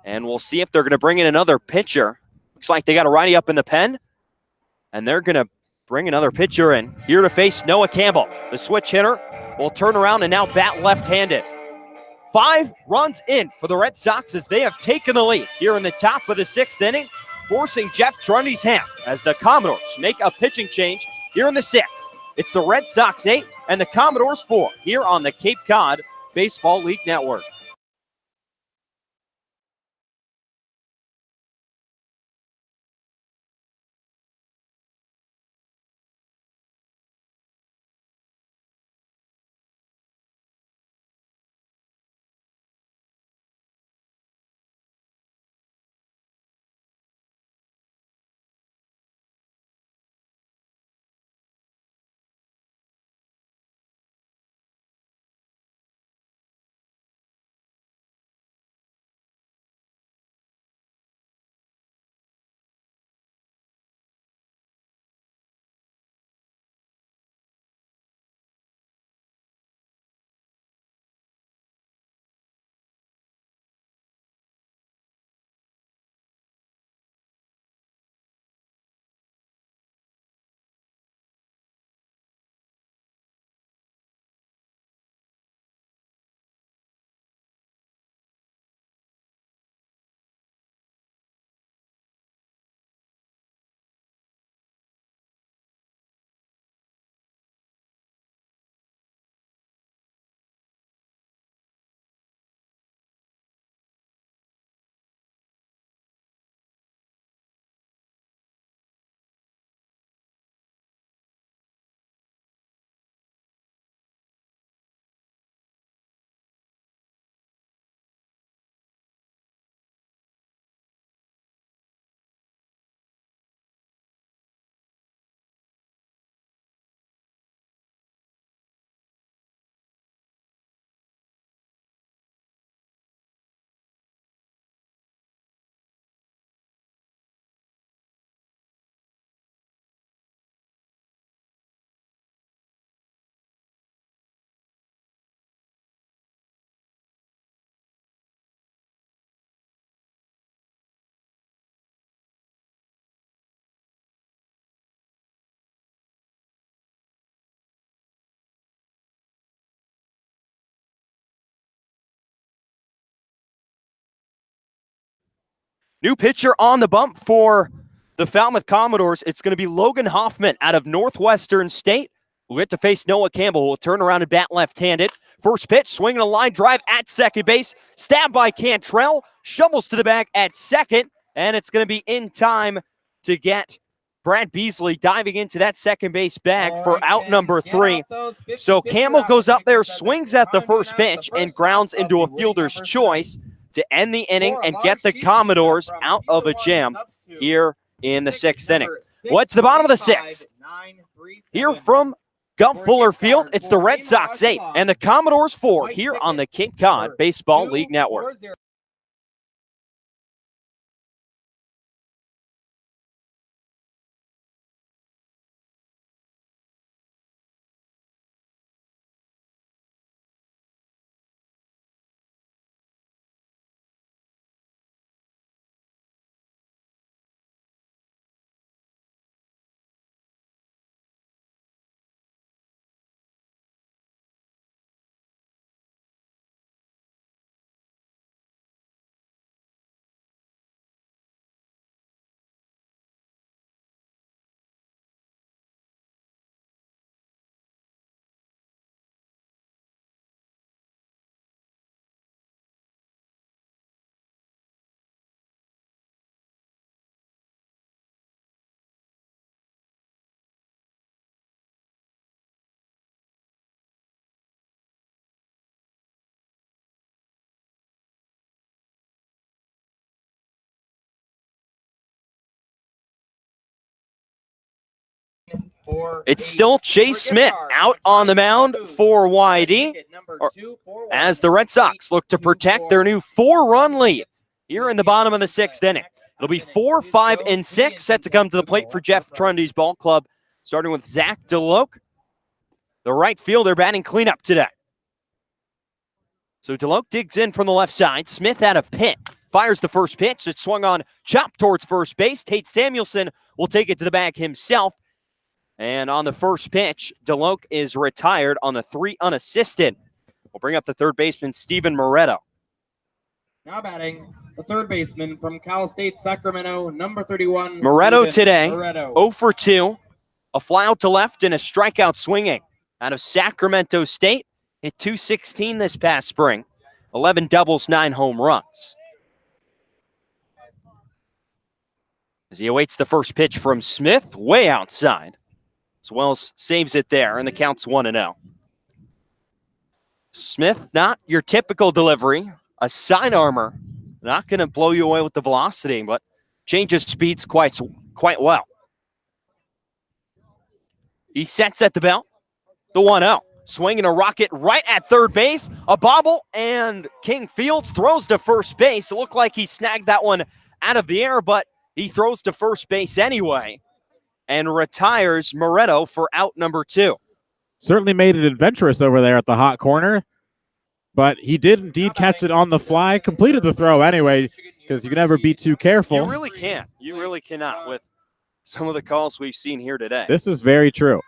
And we'll see if they're going to bring in another pitcher. Looks like they got a righty up in the pen. And they're going to bring another pitcher in. Here to face Noah Campbell. The switch hitter will turn around and now bat left-handed. 5 runs in for the Red Sox as they have taken the lead here in the top of the 6th inning, forcing Jeff Trundy's hand as the Commodores make a pitching change here in the 6th. It's the Red Sox 8 and the Commodores 4 here on the Cape Cod Baseball League Network. New pitcher on the bump for the Falmouth Commodores. It's going to be Logan Hoffman out of Northwestern State. We'll get to face Noah Campbell. We'll turn around and bat left-handed. First pitch, swinging a line drive at second base. Stabbed by Cantrell. Shovels to the back at second. And it's going to be in time to get Brad Beasley diving into that second base bag for out number 3. So Campbell goes up there, swings at the first pitch, and grounds into a fielder's choice to end the inning and get the Commodores out of a jam here in the 6th inning. What's the bottom of the 6th? Here from Gulf Fuller Field, it's the Red Sox 8 and the Commodores 4 here on the Cape Cod Baseball League Network. It's still Chase Smith out on the mound for YD as the Red Sox look to protect their new 4-run lead here in the bottom of the 6th inning. It'll be 4, 5, and 6 set to come to the plate for Jeff Trundy's ball club, starting with Zach DeLoke, the right fielder, batting cleanup today. So DeLoke digs in from the left side. Smith out of pit. Fires the first pitch. It's swung on, chopped towards first base. Tate Samuelson will take it to the bag himself. And on the first pitch, DeLoke is retired on the 3 unassisted. We'll bring up the third baseman, Steven Moretto. Now batting, the third baseman from Cal State Sacramento, number 31. Moretto Steven today, Moretto. 0 for 2. A fly out to left and a strikeout swinging out of Sacramento State. Hit .216 this past spring. 11 doubles, 9 home runs. As he awaits the first pitch from Smith, way outside. As Wells saves it there, and the count's 1-0. Smith, not your typical delivery. A side armor. Not going to blow you away with the velocity, but changes speeds quite well. He sets at the belt. The 1-0. Swinging a rocket right at third base. A bobble, and King Fields throws to first base. It looked like he snagged that one out of the air, but he throws to first base anyway and retires Moretto for out number 2. Certainly made it adventurous over there at the hot corner, but he did indeed catch it on the fly. Completed the throw anyway, because you can never be too careful. You really can't. You really cannot with some of the calls we've seen here today. This is very true.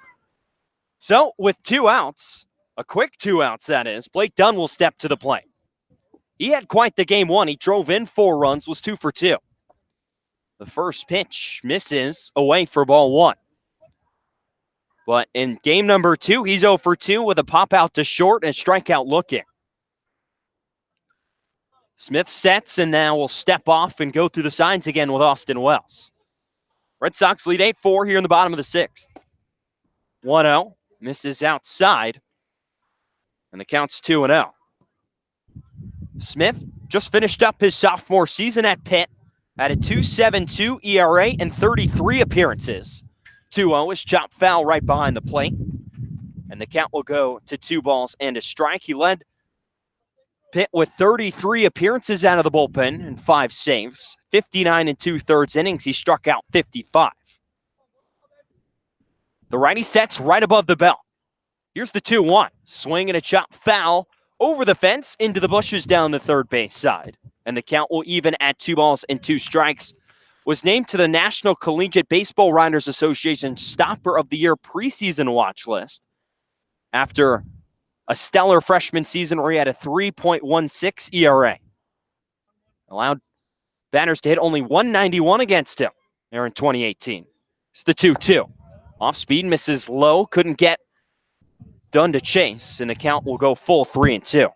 So with 2 outs, a quick 2 outs that is, Blake Dunn will step to the plate. He had quite the game 1. He drove in 4 runs, was 2 for 2. The first pitch misses away for ball 1. But in game number 2, he's 0 for 2 with a pop out to short and a strikeout looking. Smith sets and now will step off and go through the signs again with Austin Wells. Red Sox lead 8-4 here in the bottom of the 6th. 1-0, misses outside, and the count's 2-0. Smith just finished up his sophomore season at Pitt. Had a 2.72 ERA and 33 appearances. 2-0 is chopped foul right behind the plate. And the count will go to 2 balls and a strike. He led Pitt with 33 appearances out of the bullpen and 5 saves. 59 2/3 innings. He struck out 55. The righty sets right above the belt. Here's the 2-1. Swing and a chop foul over the fence into the bushes down the third base side. And the count will even at 2 balls and 2 strikes. Was named to the National Collegiate Baseball Writers Association Stopper of the Year preseason watch list after a stellar freshman season where he had a 3.16 ERA. Allowed batters to hit only 191 against him there in 2018. It's the 2-2. Off speed, misses low, couldn't get done to chase, and the count will go full 3-2.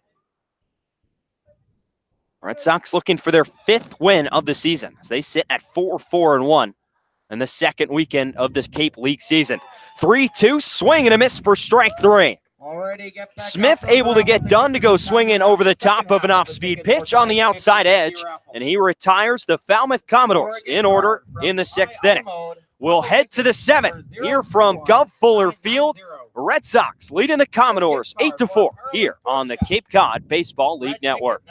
Red Sox looking for their 5th win of the season as they sit at 4-4-1 in the second weekend of the Cape League season. 3-2, swing and a miss for strike 3. Smith able to get done to go swinging over the top of an off-speed pitch on the outside edge, and he retires the Falmouth Commodores in order in the 6th inning. We'll head to the 7th here from Gov Fuller Field. Red Sox leading the Commodores 8-4 here on the Cape Cod Baseball League Network.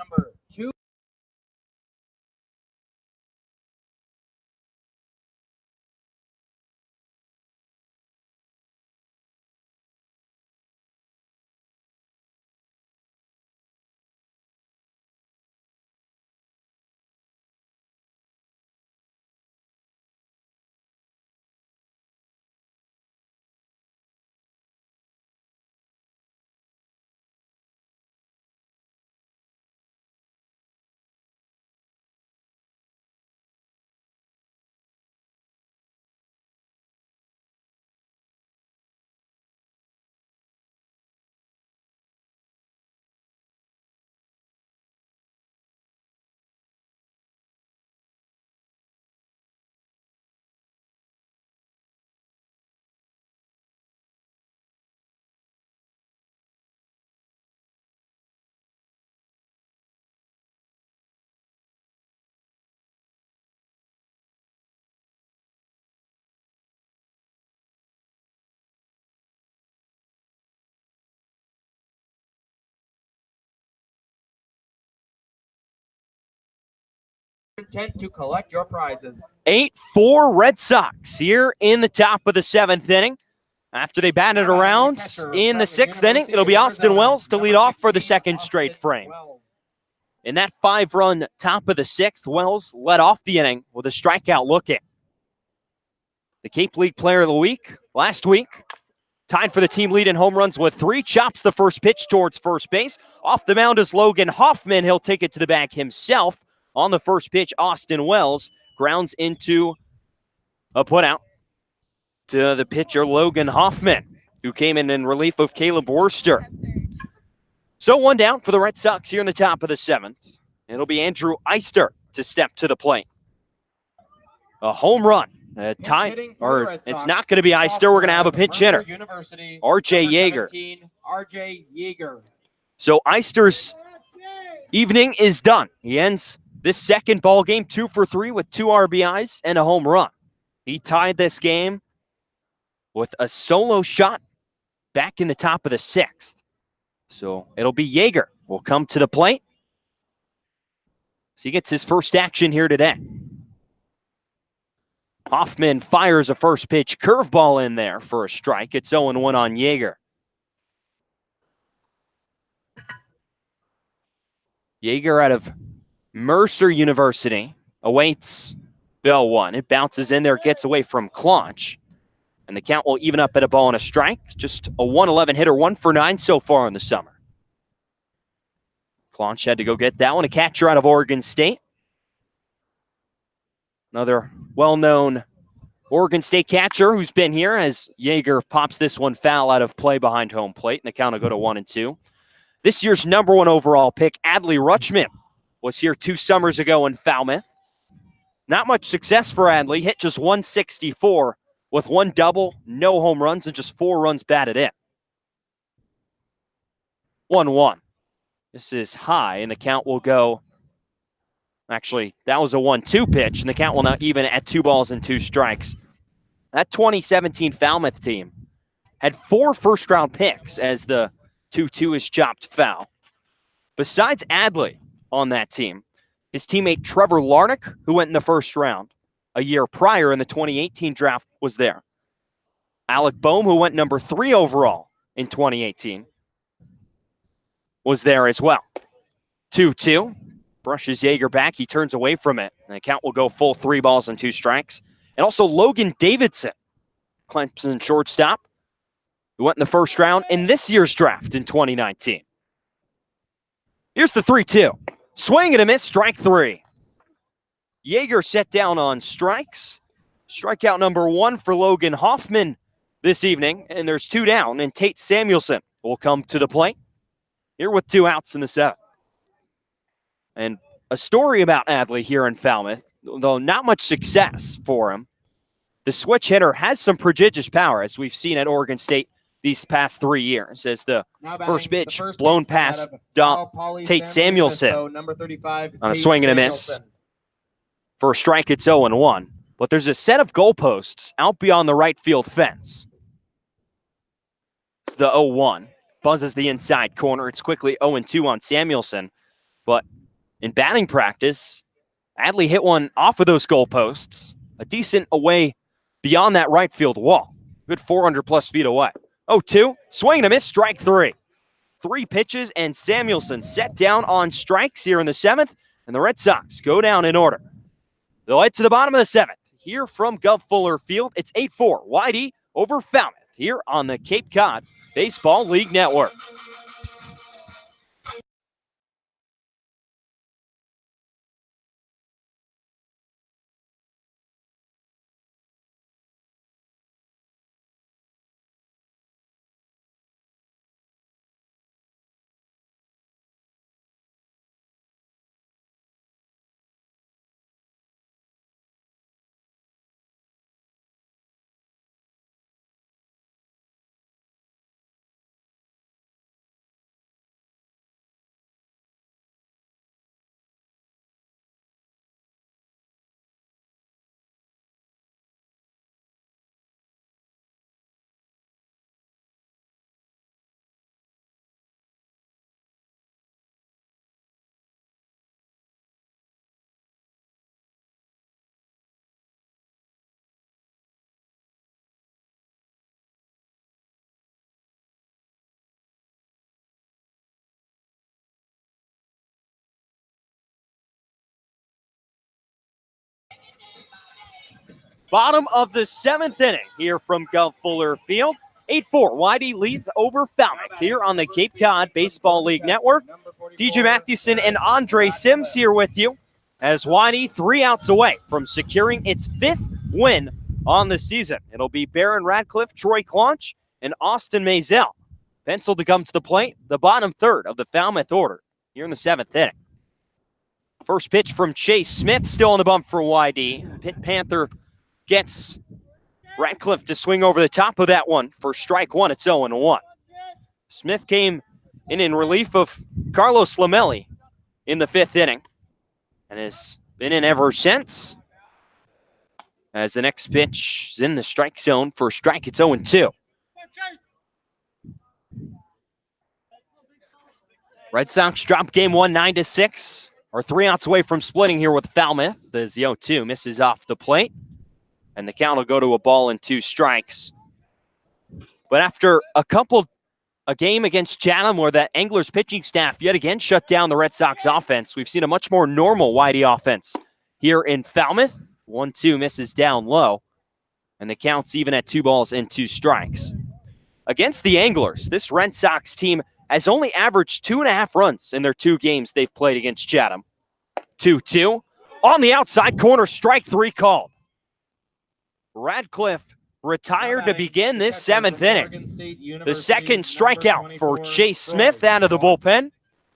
Intent to collect your prizes. 8-4 Red Sox here in the top of the 7th inning. After they batted around in the 6th inning, it'll be Austin Wells to lead off for the 2nd straight frame. In that 5-run top of the 6th, Wells led off the inning with a strikeout looking. The Cape League Player of the Week last week, tied for the team lead in home runs with 3, chops the first pitch towards first base. Off the mound is Logan Hoffman. He'll take it to the bag himself. On the first pitch, Austin Wells grounds into a putout to the pitcher, Logan Hoffman, who came in relief of Caleb Worster. So 1 down for the Red Sox here in the top of the 7th. It'll be Andrew Eister to step to the plate. A home run. It's not going to be Eister. We're going to have a pinch hitter, R.J. Yeager. So Eister's evening is done. He ends this second ball game 2 for 3 with 2 RBIs and a home run. He tied this game with a solo shot back in the top of the 6th. So it'll be Yeager will come to the plate. So he gets his first action here today. Hoffman fires a first pitch curveball in there for a strike. It's 0-1 on Yeager. Yeager out of Mercer University awaits Bell 1. It bounces in there, gets away from Claunch. And the count will even up at a ball and a strike. Just a 1-11 hitter, 1 for 9 so far in the summer. Claunch had to go get that one. A catcher out of Oregon State. Another well-known Oregon State catcher who's been here as Yeager pops this one foul out of play behind home plate. And the count will go to 1-2. This year's number 1 overall pick, Adley Rutschman, was here 2 summers ago in Falmouth. Not much success for Adley. Hit just 164 with 1 double, no home runs, and just 4 runs batted in. 1-1. This is high, and the count will go. Actually, that was a 1-2 pitch, and the count will now even at 2 balls and 2 strikes. That 2017 Falmouth team had 4 first-round picks as the 2-2 is chopped foul. Besides Adley on that team, his teammate Trevor Larnach, who went in the first round a year prior in the 2018 draft, was there. Alec Boehm, who went number 3 overall in 2018, was there as well. 2-2. Brushes Yeager back. He turns away from it. And the count will go full 3 balls and 2 strikes. And also Logan Davidson, Clemson shortstop, who went in the first round in this year's draft in 2019. Here's the 3-2. Swing and a miss, strike 3. Yeager set down on strikes. Strikeout number 1 for Logan Hoffman this evening, and there's 2 down, and Tate Samuelson will come to the plate here with 2 outs in the 7th. And a story about Adley here in Falmouth, though not much success for him. The switch hitter has some prodigious power, as we've seen at Oregon State these past 3 years, as the first pitch blown past Tate Samuelson number 35, on a swing and a miss. For a strike, it's 0-1. But there's a set of goalposts out beyond the right field fence. It's the 0-1. Buzzes the inside corner. It's quickly 0-2 on Samuelson. But in batting practice, Adley hit one off of those goalposts, a decent away beyond that right field wall. Good 400-plus feet away. 0-2, swing and a miss, strike 3. 3 pitches, and Samuelson set down on strikes here in the 7th, and the Red Sox go down in order. They'll head to the bottom of the 7th. Here from Gov Fuller Field, it's 8-4, YD over Falmouth here on the Cape Cod Baseball League Network. Bottom of the 7th inning here from Gov Fuller Field. 8-4, YD leads over Falmouth here on the Cape Cod Baseball League Network. DJ Mathewson and Andre Sims here with you as YD 3 outs away from securing its 5th win on the season. It'll be Barron Radcliffe, Troy Claunch, and Austin Maisel penciled to come to the plate, the bottom third of the Falmouth order here in the 7th inning. First pitch from Chase Smith, still on the bump for YD. Pitt Panther gets Radcliffe to swing over the top of that one for strike 1. It's 0-1. Smith came in relief of Carlos Lamelli in the 5th inning and has been in ever since. As the next pitch is in the strike zone for strike, it's 0-2. Red Sox drop game 1 9-6. Are 3 outs away from splitting here with Falmouth as the 0-2 misses off the plate. And the count will go to a ball and 2 strikes. But after a game against Chatham where that Anglers pitching staff yet again shut down the Red Sox offense, we've seen a much more normal YD offense here in Falmouth. 1-2 misses down low. And the count's even at 2 balls and 2 strikes. Against the Anglers, this Red Sox team has only averaged 2.5 runs in their 2 games they've played against Chatham. 2-2. On the outside corner, strike 3 called. Radcliffe retired to begin this 7th inning. The second strikeout for Chase Smith out of the bullpen.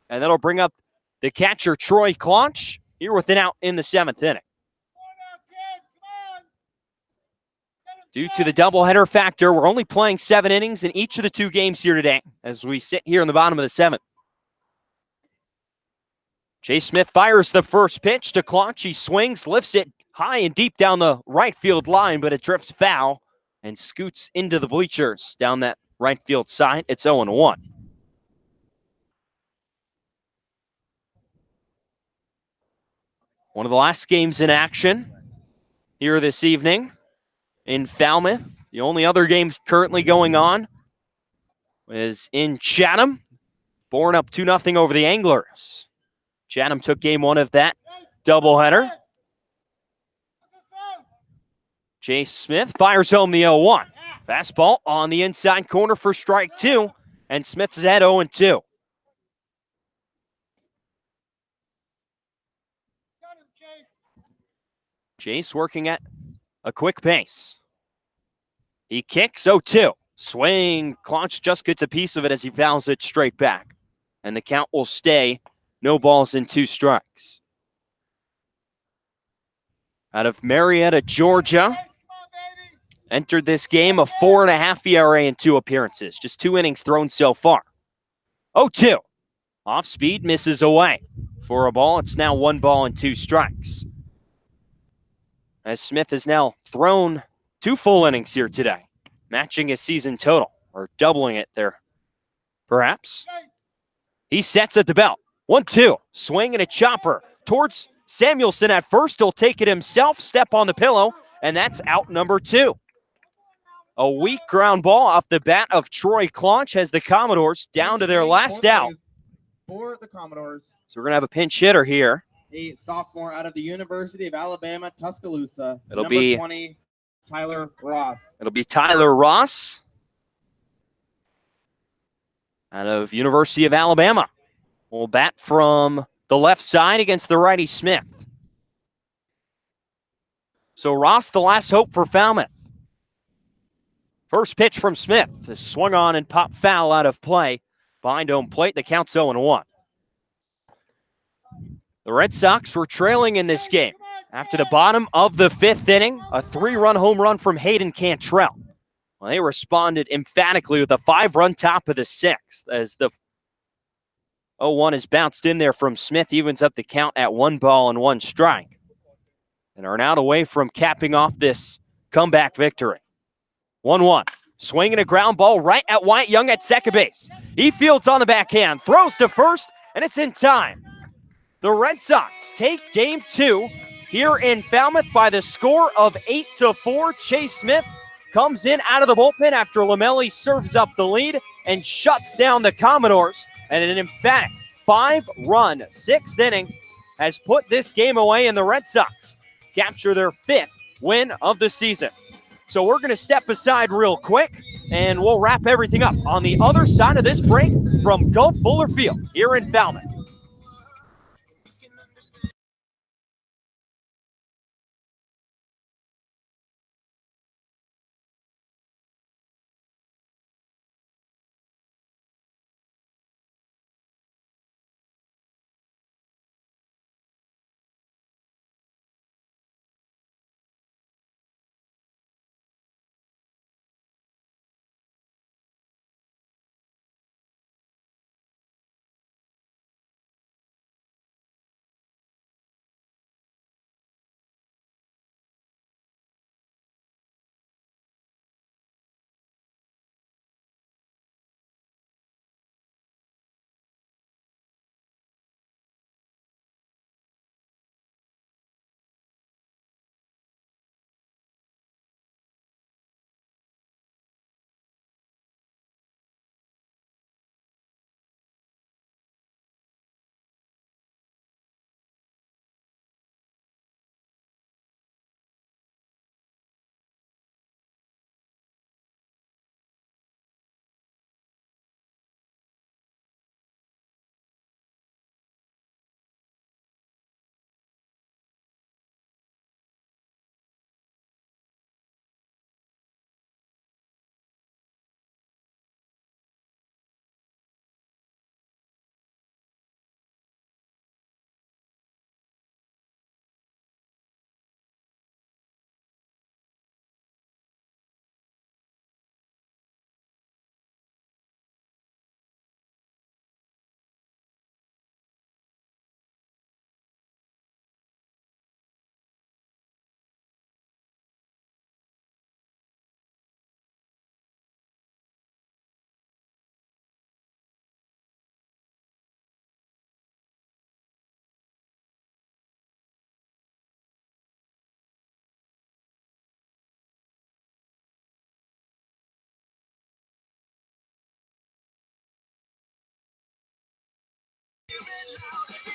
And that'll bring up the catcher, Troy Claunch, here with an out in the 7th inning. Due to the doubleheader factor, we're only playing 7 innings in each of the 2 games here today as we sit here in the bottom of the 7th. Chase Smith fires the first pitch to Claunch. He swings, lifts it high and deep down the right field line, but it drifts foul and scoots into the bleachers down that right field side. It's 0-1. One of the last games in action here this evening in Falmouth. The only other game currently going on is in Chatham. Born up 2-0 over the Anglers. Chatham took game 1 of that doubleheader. Chase Smith fires home the 0-1. Fastball on the inside corner for strike 2, and Smith is at 0-2. Chase working at a quick pace. He kicks 0-2. Swing. Claunch just gets a piece of it as he fouls it straight back. And the count will stay. No balls and 2 strikes. Out of Marietta, Georgia. Entered this game a 4.5 ERA in 2 appearances. Just 2 innings thrown so far. 0-2. Off speed, misses away. For a ball, it's now 1 ball and 2 strikes. As Smith has now thrown 2 full innings here today, matching his season total, or doubling it there, perhaps. He sets at the belt. 1-2. Swing and a chopper towards Samuelson at first. He'll take it himself, step on the pillow, and that's out number 2. A weak ground ball off the bat of Troy Claunch has the Commodores down to their last out. For the Commodores. So we're going to have a pinch hitter here. A sophomore out of the University of Alabama, Tuscaloosa. It'll number be 20, Tyler Ross. It'll be Tyler Ross out of University of Alabama. Will bat from the left side against the righty Smith. So Ross, the last hope for Falmouth. First pitch from Smith is swung on and popped foul out of play. Behind home plate, the count's 0-1. The Red Sox were trailing in this game. After the bottom of the 5th inning, a 3-run home run from Hayden Cantrell. Well, they responded emphatically with a 5-run top of the 6th as the 0-1 is bounced in there from Smith, evens up the count at 1 ball and 1 strike. And are now away from capping off this comeback victory. 1-1. Swinging a ground ball right at Wyatt Young at second base. He fields on the backhand, throws to first, and it's in time. The Red Sox take game 2 here in Falmouth by the score of 8-4. Chase Smith comes in out of the bullpen after Lamelli serves up the lead and shuts down the Commodores. And an emphatic 5-run 6th inning has put this game away, and the Red Sox capture their 5th win of the season. So we're going to step aside real quick, and we'll wrap everything up on the other side of this break from Gulf Fuller Field here in Falmouth.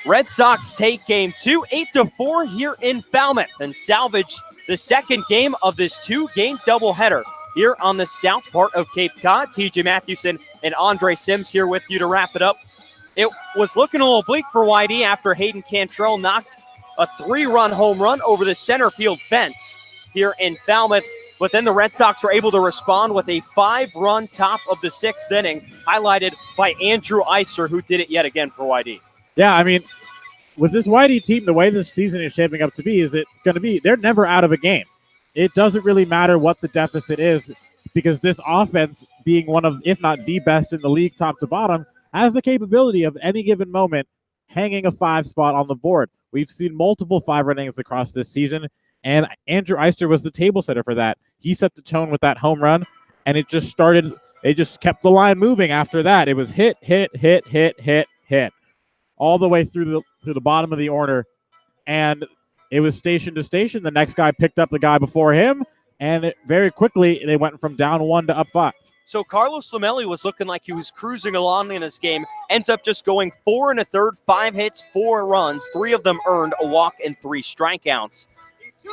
Red Sox take game 2, 8-4 here in Falmouth, and salvage the second game of this 2-game doubleheader here on the south part of Cape Cod. TJ Mathewson and Andre Sims here with you to wrap it up. It was looking a little bleak for YD after Hayden Cantrell knocked a 3-run home run over the center field fence here in Falmouth. But then the Red Sox were able to respond with a 5-run top of the 6th inning, highlighted by Andrew Eiser, who did it yet again for YD. Yeah, I mean, with this YD team, the way this season is shaping up to be is it's going to be, they're never out of a game. It doesn't really matter what the deficit is, because this offense, being one of, if not the best in the league top to bottom, has the capability of any given moment hanging a 5 spot on the board. We've seen multiple 5-run innings across this season, and Andrew Eister was the table setter for that. He set the tone with that home run, and it just kept the line moving after that. It was hit, all the way through the bottom of the order, and it was station to station. The next guy picked up the guy before him, and very quickly they went from down 1 to up 5. So Carlos Lamelli was looking like he was cruising along in this game, ends up just going 4 1/3, 5 hits, 4 runs, 3 of them earned, a walk, and 3 strikeouts.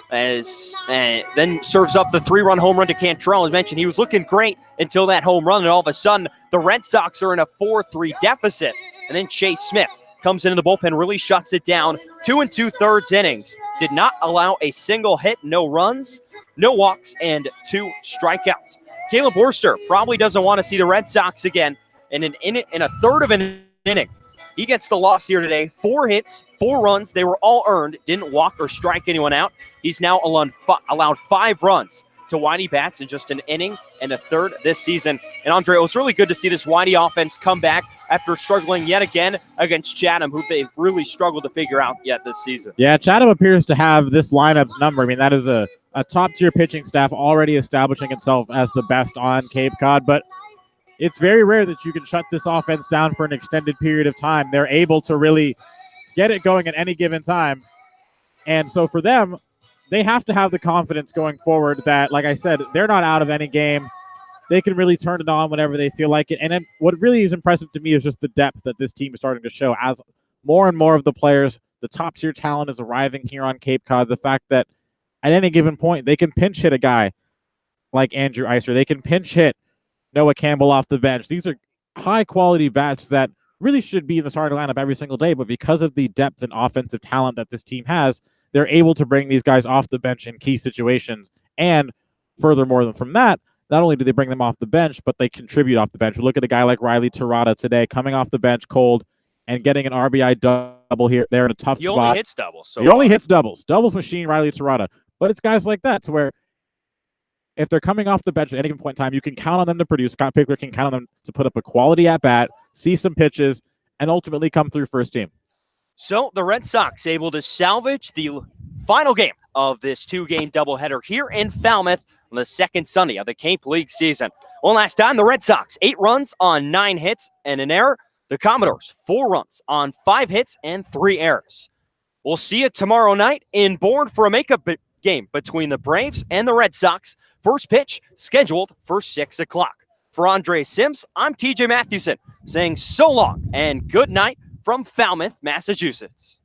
Then serves up the 3-run home run to Cantrell. As mentioned, he was looking great until that home run, and all of a sudden, the Red Sox are in a 4-3 deficit. And then Chase Smith comes into the bullpen, really shuts it down. 2 2/3 innings. Did not allow a single hit, no runs, no walks, and 2 strikeouts. Caleb Worcester probably doesn't want to see the Red Sox again in a third of an inning. He gets the loss here today. 4 hits, 4 runs. They were all earned. Didn't walk or strike anyone out. He's now allowed 5 runs to Whitey Bats in just an inning and a third this season. And Andre, it was really good to see this Whitey offense come back after struggling yet again against Chatham, who they've really struggled to figure out yet this season. Yeah, Chatham appears to have this lineup's number. I mean, that is a top-tier pitching staff already establishing itself as the best on Cape Cod, but it's very rare that you can shut this offense down for an extended period of time. They're able to really get it going at any given time. And so for them, they have to have the confidence going forward that, like I said, they're not out of any game. They can really turn it on whenever they feel like it. And then what really is impressive to me is just the depth that this team is starting to show as more and more of the players, the top-tier talent is arriving here on Cape Cod. The fact that at any given point, they can pinch hit a guy like Andrew Eiser. They can pinch hit Noah Campbell off the bench. These are high-quality bats that really should be in the starting lineup every single day, but because of the depth and offensive talent that this team has, they're able to bring these guys off the bench in key situations. And furthermore from that, not only do they bring them off the bench, but they contribute off the bench. We look at a guy like Riley Tirada today, coming off the bench cold and getting an RBI double here. They're in a tough spot. He only hits doubles. So he only hits doubles. Doubles machine, Riley Tirada. But it's guys like that to where if they're coming off the bench at any given point in time, you can count on them to produce. Scott Pickler can count on them to put up a quality at-bat, see some pitches, and ultimately come through for his team. So the Red Sox able to salvage the final game of this 2-game doubleheader here in Falmouth on the second Sunday of the Cape League season. One last time, the Red Sox, 8 runs on 9 hits and an error. The Commodores, 4 runs on 5 hits and 3 errors. We'll see you tomorrow night in Bourne for a makeup game between the Braves and the Red Sox. First pitch scheduled for 6 o'clock. For Andre Sims, I'm TJ Mathewson saying so long and good night from Falmouth, Massachusetts.